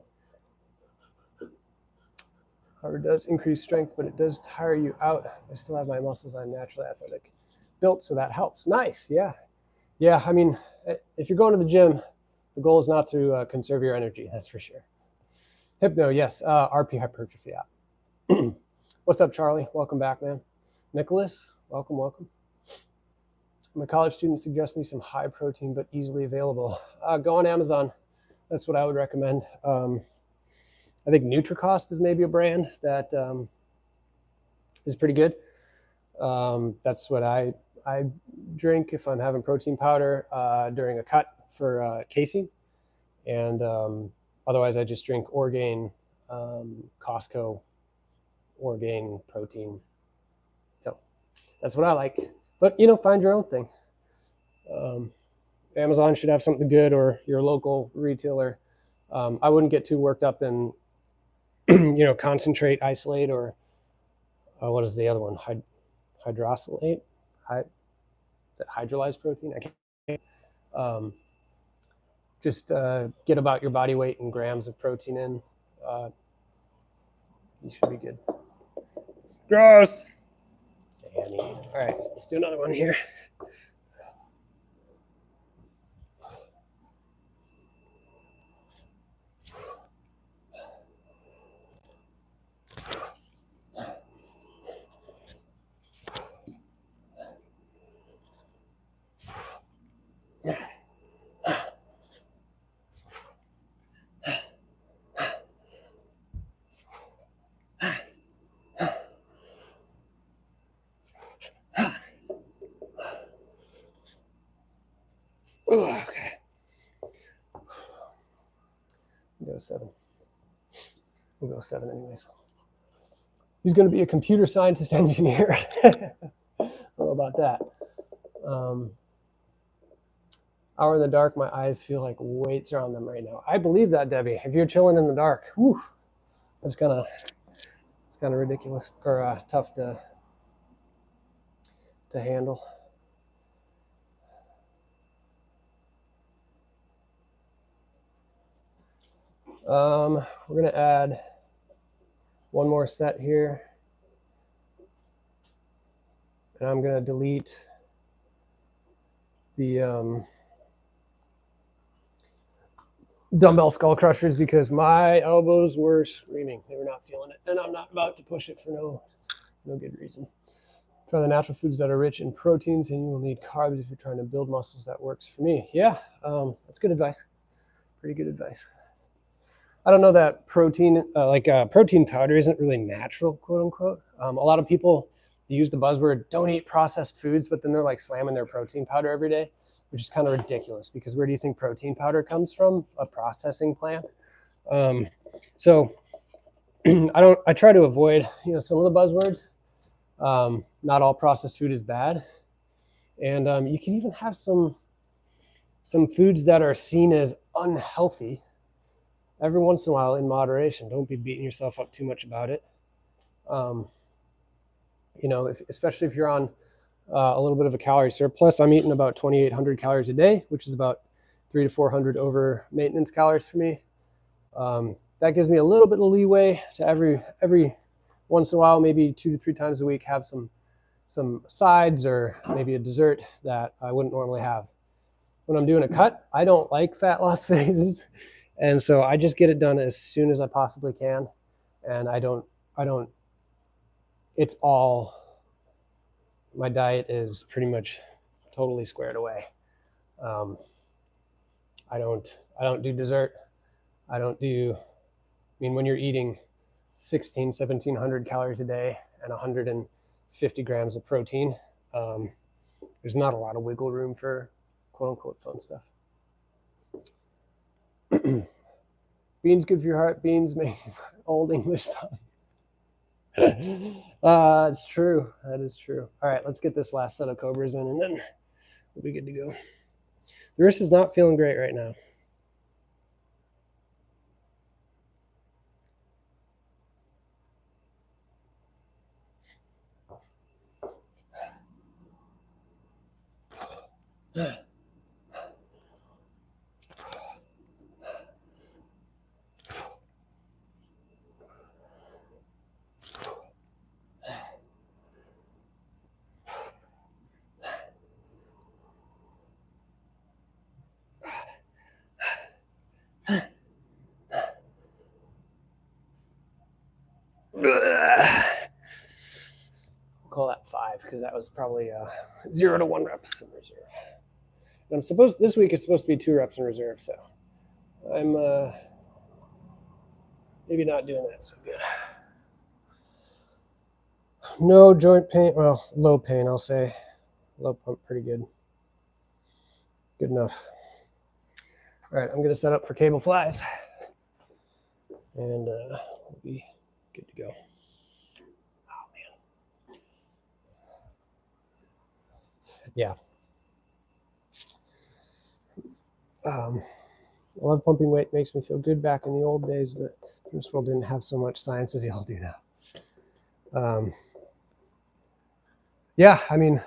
Speaker 1: However, it does increase strength, but it does tire you out. I still have my muscles. I'm naturally athletic built, so that helps. Nice, yeah. Yeah, I mean, if you're going to the gym, the goal is not to conserve your energy, that's for sure. Hypno, yes, RP Hypertrophy app. What's up, Charlie? Welcome back, man. Nicholas, welcome, welcome. I'm a college student, suggest me some high protein but easily available. Go on Amazon. That's what I would recommend. I think Nutricost is maybe a brand that is pretty good. That's what I drink if I'm having protein powder during a cut for casing. And Otherwise, I just drink Orgain, Costco Orgain protein. So that's what I like. But, you know, find your own thing. Amazon should have something good, or your local retailer. I wouldn't get too worked up in, you know, concentrate, isolate, or what is the other one? Hydrolysate? Is that hydrolyzed protein? I can't. Just get about your body weight in grams of protein in. You should be good. Gross. Sammie. All right, let's do another one here. Okay. We'll go 7. We'll go 7 anyways. He's going to be a computer scientist engineer. I don't know about that. Hour in the dark, my eyes feel like weights are on them right now. I believe that, Debbie. If you're chilling in the dark, whew, it's kind of ridiculous, or tough to handle. We're going to add one more set here. And I'm going to delete the dumbbell skull crushers because my elbows were screaming. They were not feeling it. And I'm not about to push it for no good reason. Try the natural foods that are rich in proteins, and you will need carbs if you're trying to build muscles. That works for me. Yeah, that's good advice. Pretty good advice. I don't know that protein, protein powder isn't really natural, quote unquote. A lot of people use the buzzword, don't eat processed foods, but then they're like slamming their protein powder every day, which is kind of ridiculous because where do you think protein powder comes from? A processing plant. So I try to avoid, you know, some of the buzzwords. Not all processed food is bad. And you can even have some foods that are seen as unhealthy every once in a while in moderation. Don't be beating yourself up too much about it. You know, especially if you're on a little bit of a calorie surplus. I'm eating about 2,800 calories a day, which is about 300 to 400 over maintenance calories for me. That gives me a little bit of leeway to every once in a while, maybe 2 to 3 times a week, have some sides or maybe a dessert that I wouldn't normally have. When I'm doing a cut, I don't like fat loss phases. And so I just get it done as soon as I possibly can. And it's all, my diet is pretty much totally squared away. I don't do dessert. When you're eating 1,700 calories a day and 150 grams of protein, there's not a lot of wiggle room for quote unquote fun stuff. Beans good for your heart. Beans makes you old English tongue. It's true. That is true. All right, let's get this last set of cobras in and then we'll be good to go. The wrist is not feeling great right now. Call that 5 because that was probably 0 to 1 reps in reserve. And this week is supposed to be 2 reps in reserve, so I'm maybe not doing that so good. No joint pain, well, low pain, I'll say. Low pump, pretty good. Good enough. All right, I'm gonna set up for cable flies. and we'll be good to go. Oh man, yeah. I love pumping weight. Makes me feel good. Back in the old days, the fitness world didn't have so much science as y'all do now. Yeah, I mean,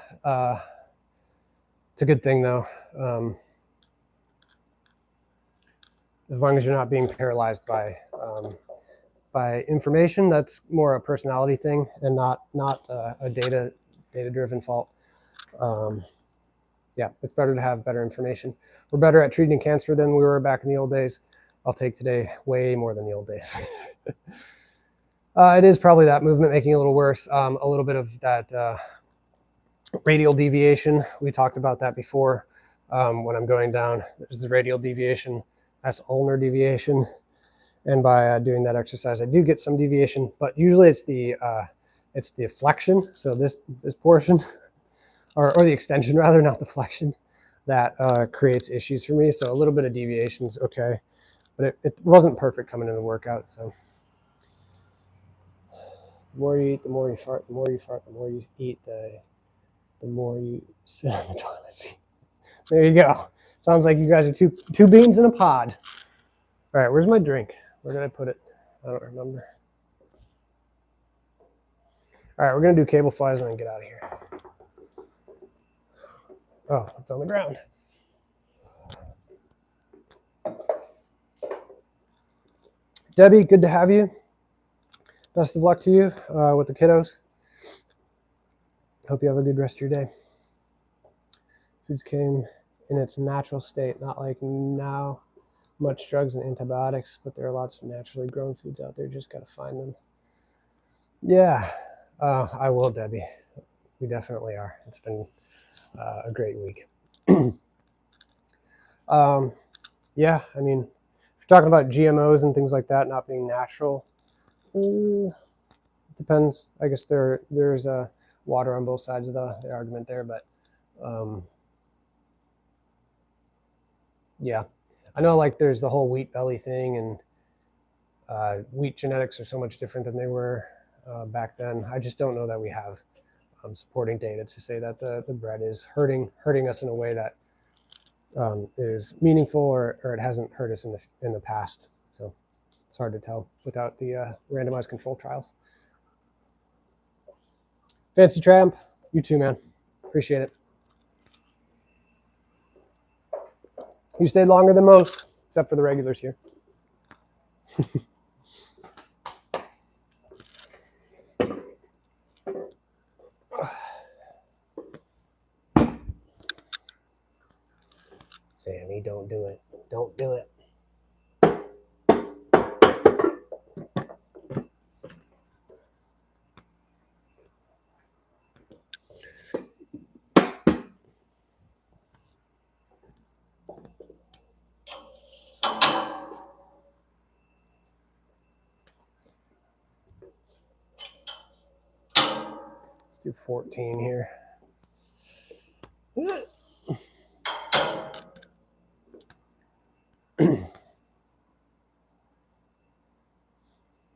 Speaker 1: it's a good thing though. As long as you're not being paralyzed by information, that's more a personality thing and not a data driven fault. Yeah, it's better to have better information. We're better at treating cancer than we were back in the old days. I'll take today way more than the old days. It is probably that movement making it a little worse. A little bit of that radial deviation. We talked about that before. When I'm going down, there's the radial deviation. That's ulnar deviation. And by doing that exercise, I do get some deviation, but usually it's the flexion. So this portion, or the extension rather, not the flexion, that creates issues for me. So a little bit of deviation is okay, but it wasn't perfect coming in the workout. So the more you eat, the more you fart. The more you fart, the more you eat. The more you sit on the toilet seat. There you go. Sounds like you guys are two beans in a pod. All right, where's my drink? Where did I put it? I don't remember. All right, we're gonna do cable flies and then get out of here. Oh, it's on the ground. Debbie, good to have you. Best of luck to you with the kiddos. Hope you have a good rest of your day. Foods came in its natural state, not like now, much drugs and antibiotics, but there are lots of naturally grown foods out there. Just got to find them. Yeah, I will, Debbie. We definitely are. It's been a great week. Yeah, I mean, if you're talking about GMOs and things like that not being natural, it depends. I guess there's a water on both sides of the argument there, but yeah, I know like there's the whole wheat belly thing, and wheat genetics are so much different than they were back then. I just don't know that we have supporting data to say that the bread is hurting us in a way that is meaningful, or it hasn't hurt us in the past. So it's hard to tell without the randomized control trials. Fancy Tramp, you too, man. Appreciate it. You stayed longer than most, except for the regulars here. Sammie, don't do it. Don't do it. Let's do 14 here.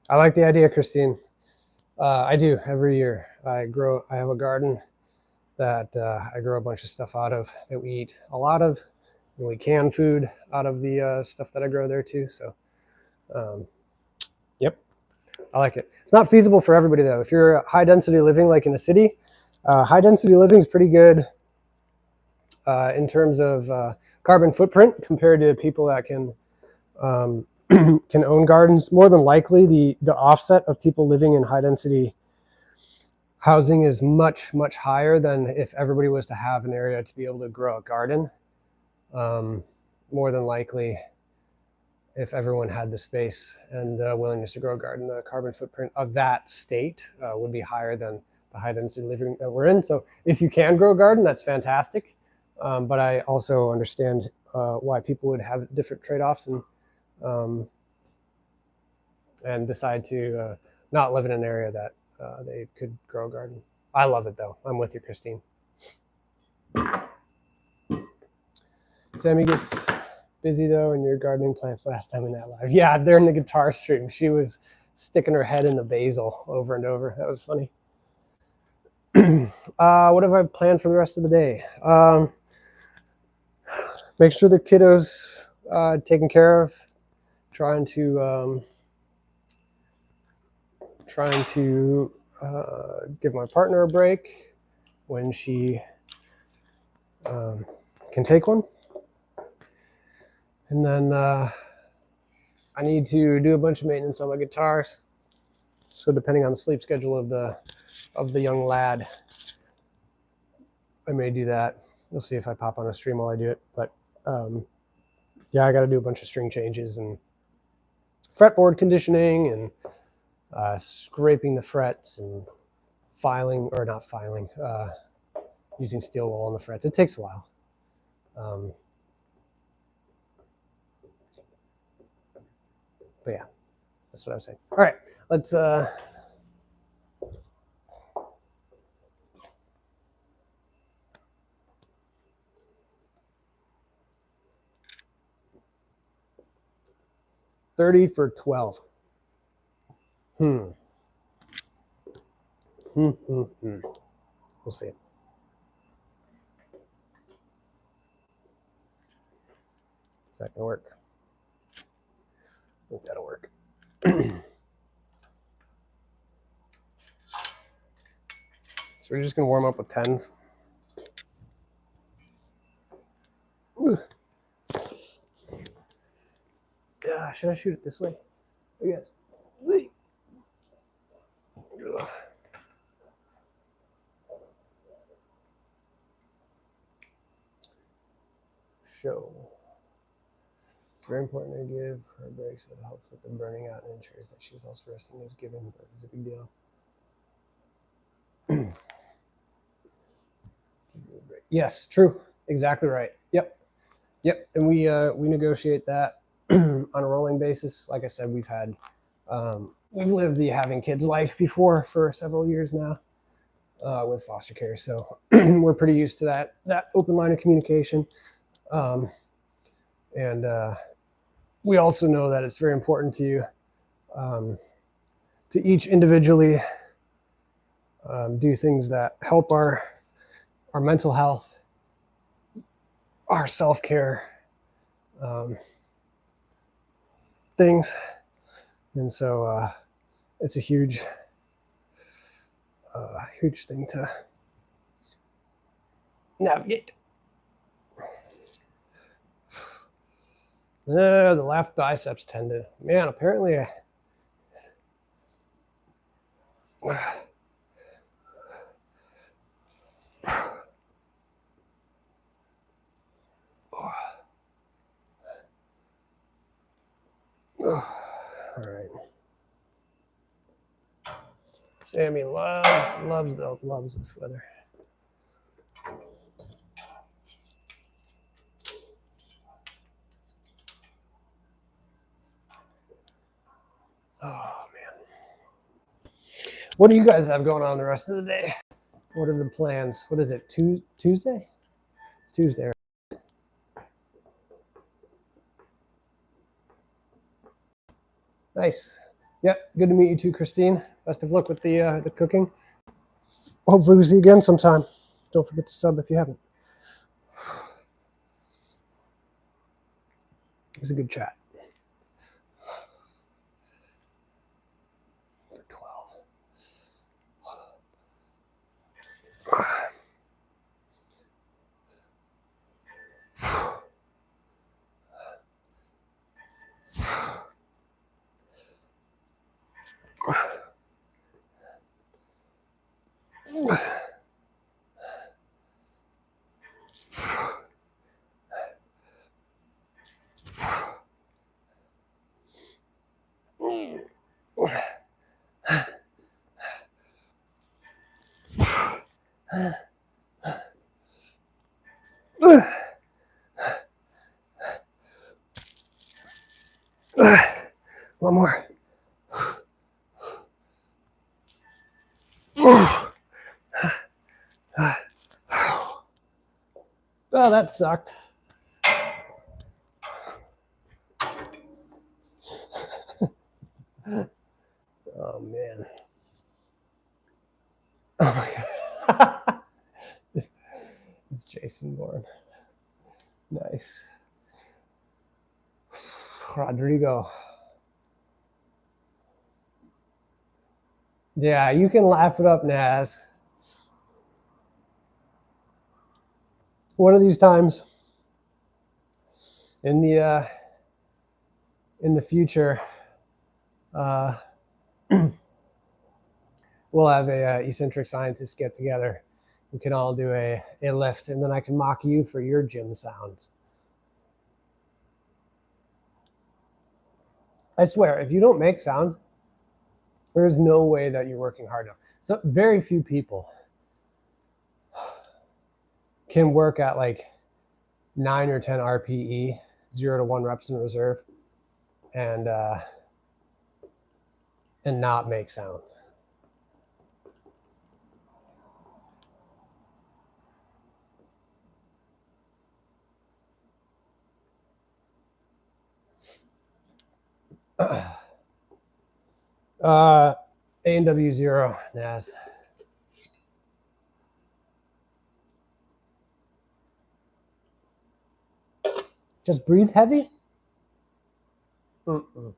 Speaker 1: I like the idea, Christine. I do every year. I have a garden that I grow a bunch of stuff out of that we eat a lot of. And we can food out of the stuff that I grow there too. So, yep, I like it. It's not feasible for everybody though. If you're high density living like in a city, high density living is pretty good in terms of carbon footprint compared to people that can can own gardens. More than likely, the offset of people living in high density housing is much higher than if everybody was to have an area to be able to grow a garden. More than likely, if everyone had the space and the willingness to grow a garden, the carbon footprint of that state would be higher than the high density living that we're in. So if you can grow a garden, that's fantastic. But I also understand why people would have different trade-offs and decide to not live in an area that they could grow a garden. I love it though. I'm with you, Christine. Sammie gets busy though in your gardening plants last time in that live. Yeah, during the guitar stream, she was sticking her head in the basil over and over. That was funny. What have I planned for the rest of the day? Make sure the kiddos taken care of. Trying to give my partner a break when she can take one. And then I need to do a bunch of maintenance on my guitars. So depending on the sleep schedule of the young lad, I may do that. We'll see if I pop on a stream while I do it. But yeah, I got to do a bunch of string changes and fretboard conditioning and scraping the frets and filing, or not filing, using steel wool on the frets. It takes a while. But yeah, that's what I was saying. All right, let's $30 for 12. We'll see. Is that gonna work? I think that'll work. So we're just gonna warm up with 10s. Should I shoot it this way? I guess. Show. It's very important to give her a break so it helps with the burning out and ensures that she's also resting as given, but it's a big deal. Yes, true. Exactly right. Yep. And we negotiate that on a rolling basis. Like I said, we've lived the having kids life before for several years now with foster care, so we're pretty used to that open line of communication. And we also know that it's very important to each individually do things that help our mental health, our self-care things. And so it's a huge thing to navigate. The left biceps tend to, man, apparently all right. Sammie loves this weather. Oh man. What do you guys have going on the rest of the day? What are the plans? What is it? Tuesday? It's Tuesday, right? Nice. Yep. Good to meet you too, Christine. Best of luck with the cooking. Hopefully we see you again sometime. Don't forget to sub if you haven't. It was a good chat. For 12. One more. Oh, that sucked. Nice. Rodrigo. Yeah, you can laugh it up, Naz. One of these times in the future, we'll have a eccentric scientists get together. We can all do a lift, and then I can mock you for your gym sounds. I swear, if you don't make sounds, there's no way that you're working hard enough. So very few people can work at like 9 or 10 RPE, 0 to 1 reps in reserve, and not make sound. A&W 0, Naz. Just breathe heavy? Mm-mm.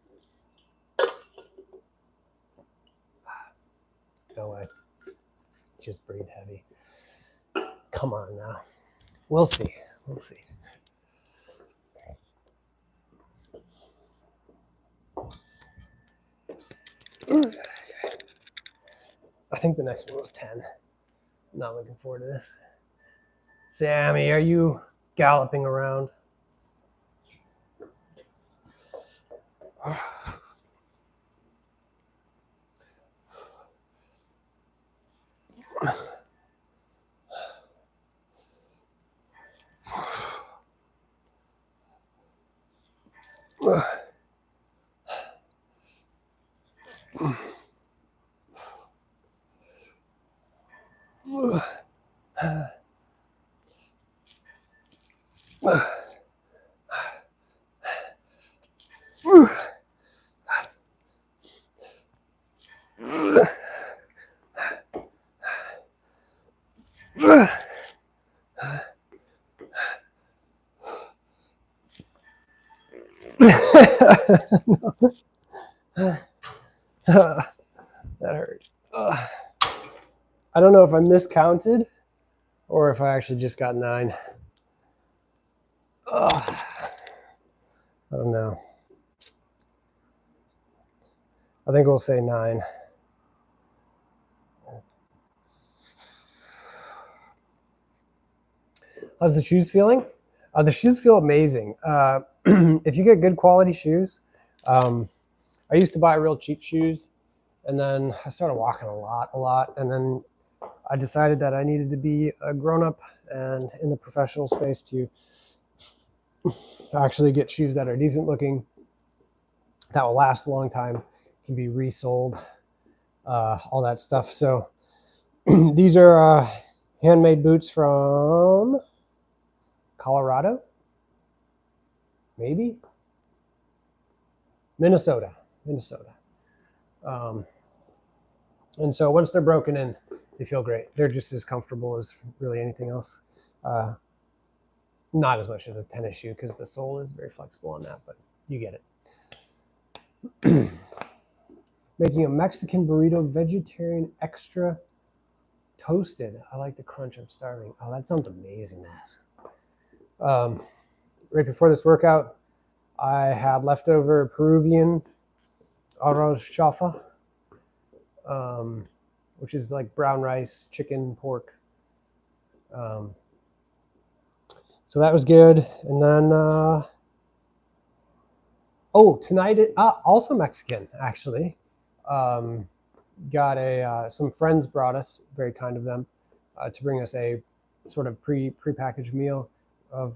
Speaker 1: No way. Just breathe heavy. Come on now. We'll see. We'll see. I think the next one was 10. Not looking forward to this. Sammie, are you galloping around? That hurt. I don't know if I miscounted or if I actually just got 9. I don't know. I think we'll say 9. How's the shoes feeling? The shoes feel amazing. If you get good quality shoes, I used to buy real cheap shoes, and then I started walking a lot, and then I decided that I needed to be a grown-up and in the professional space to actually get shoes that are decent looking, that will last a long time, can be resold, all that stuff. So these are handmade boots from Colorado, maybe Minnesota. And so once they're broken in, they feel great. They're just as comfortable as really anything else. Not as much as a tennis shoe because the sole is very flexible on that, but you get it. Making a Mexican burrito, vegetarian, extra toasted. I like the crunch. I'm starving. Oh, that sounds amazing, Naz. Right before this workout, I had leftover Peruvian arroz chafa, which is like brown rice, chicken, pork. So that was good. And then, tonight, also Mexican, actually. Got some friends brought us, very kind of them, to bring us a sort of pre-packaged meal of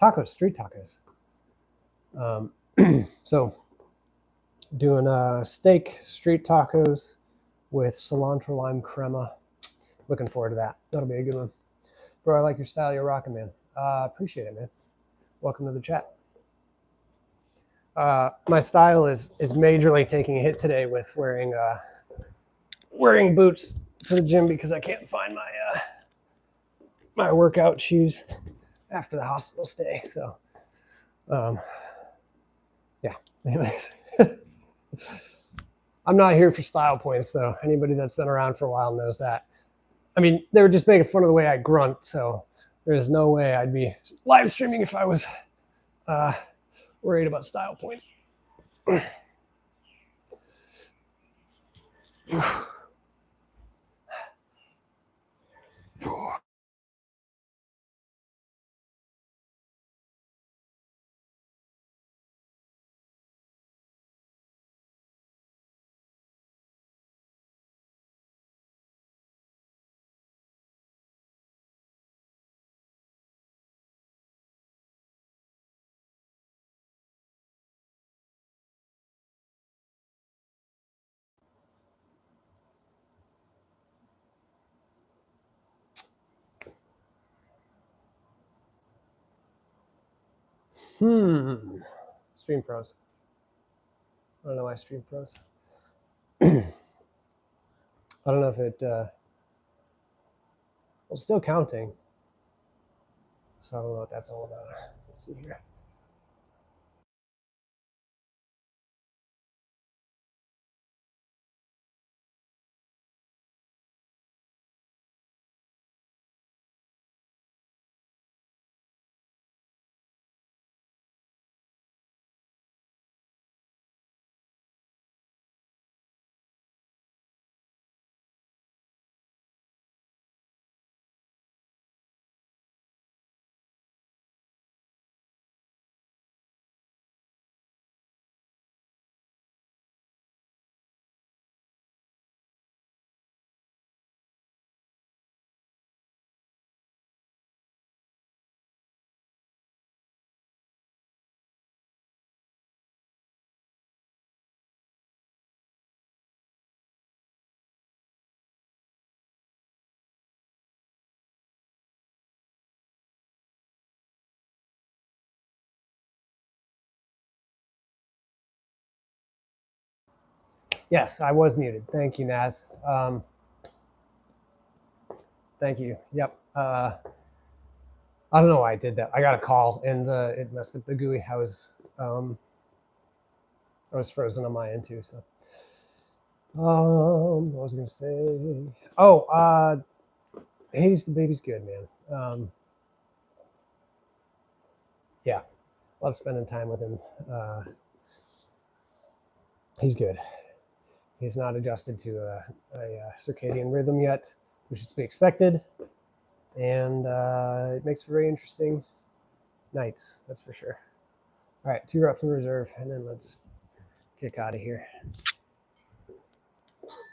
Speaker 1: tacos, street tacos. So doing steak street tacos with cilantro lime crema. Looking forward to that. That'll be a good one. Bro, I like your style. You're rocking, man. Appreciate it, man. Welcome to the chat. My style is majorly taking a hit today with wearing boots to the gym because I can't find my workout shoes. after the hospital stay. So, yeah. Anyways, I'm not here for style points, though. Anybody that's been around for a while knows that. I mean, they were just making fun of the way I grunt, so there's no way I'd be live streaming if I was worried about style points. Stream froze. I don't know why stream froze. I don't know if it, well, still counting. So I don't know what that's all about. Let's see here. Yes, I was muted. Thank you, Naz. Thank you. Yep. I don't know why I did that. I got a call and it messed up the GUI. I was frozen on my end too. So, what was I gonna say? Oh, Hades the baby's good, man. Yeah, love spending time with him. He's good. He's not adjusted to a circadian rhythm yet, which is to be expected, and it makes for very interesting nights. That's for sure. All right, 2 reps in reserve, and then let's kick out of here.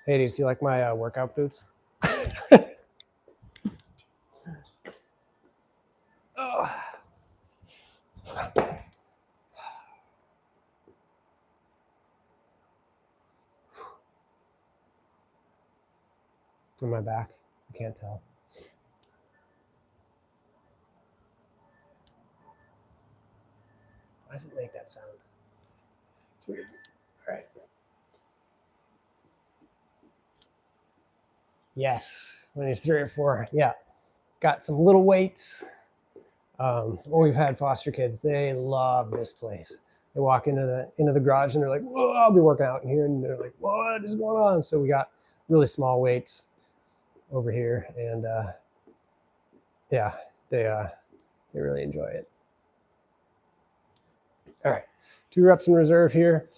Speaker 1: Hades, do you like my workout boots? Oh. On my back, I can't tell. Why does it make that sound? It's weird. All right. Yes, when he's 3 or 4, yeah. Got some little weights. We've had foster kids. They love this place. They walk into the garage and they're like, "Whoa, I'll be working out in here," and they're like, "What is going on?" So we got really small weights over here, and yeah, they really enjoy it. All right, 2 reps in reserve here.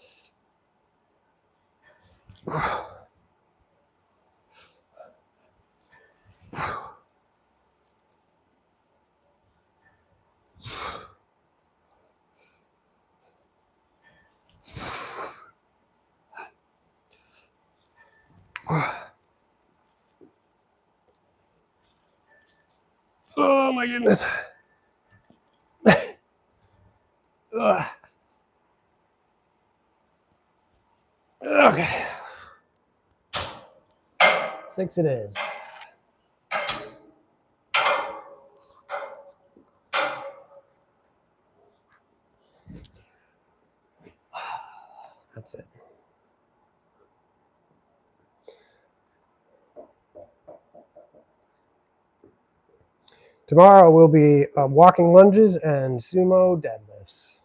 Speaker 1: Oh my goodness. Okay. 6 it is. That's it. Tomorrow will be walking lunges and sumo deadlifts.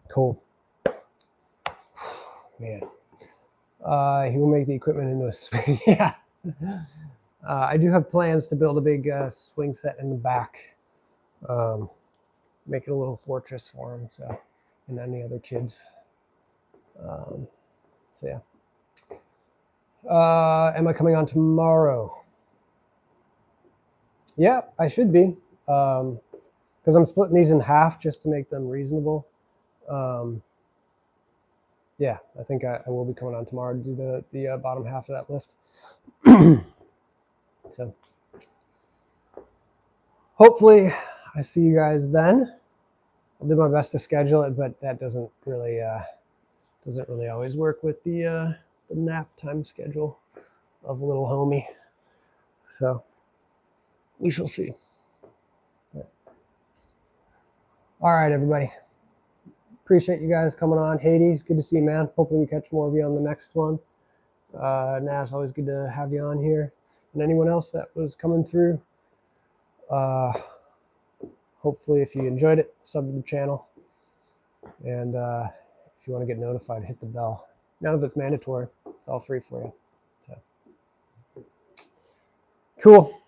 Speaker 1: Cool. Man. He will make the equipment into a swing. Yeah. I do have plans to build a big swing set in the back. Make it a little fortress for him, so, and any other kids. So yeah. Am I coming on tomorrow? Yeah, I should be. Because I'm splitting these in half just to make them reasonable. Yeah, I think I will be coming on tomorrow to do the bottom half of that lift. So hopefully I see you guys then. I'll do my best to schedule it, but that doesn't really always work with the nap time schedule of little homie. So we shall see. All right, everybody. Appreciate you guys coming on. Hades, good to see you, man. Hopefully we catch more of you on the next one. Nas, always good to have you on here. And anyone else that was coming through. Hopefully if you enjoyed it, sub to the channel. And if you want to get notified, hit the bell. None of it's mandatory. It's all free for you. So cool.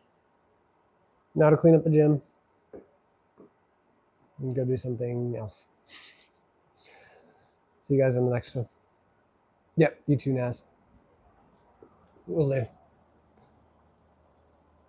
Speaker 1: Now to clean up the gym and go do something else. See you guys in the next one. Yep, you too, Naz. Will do.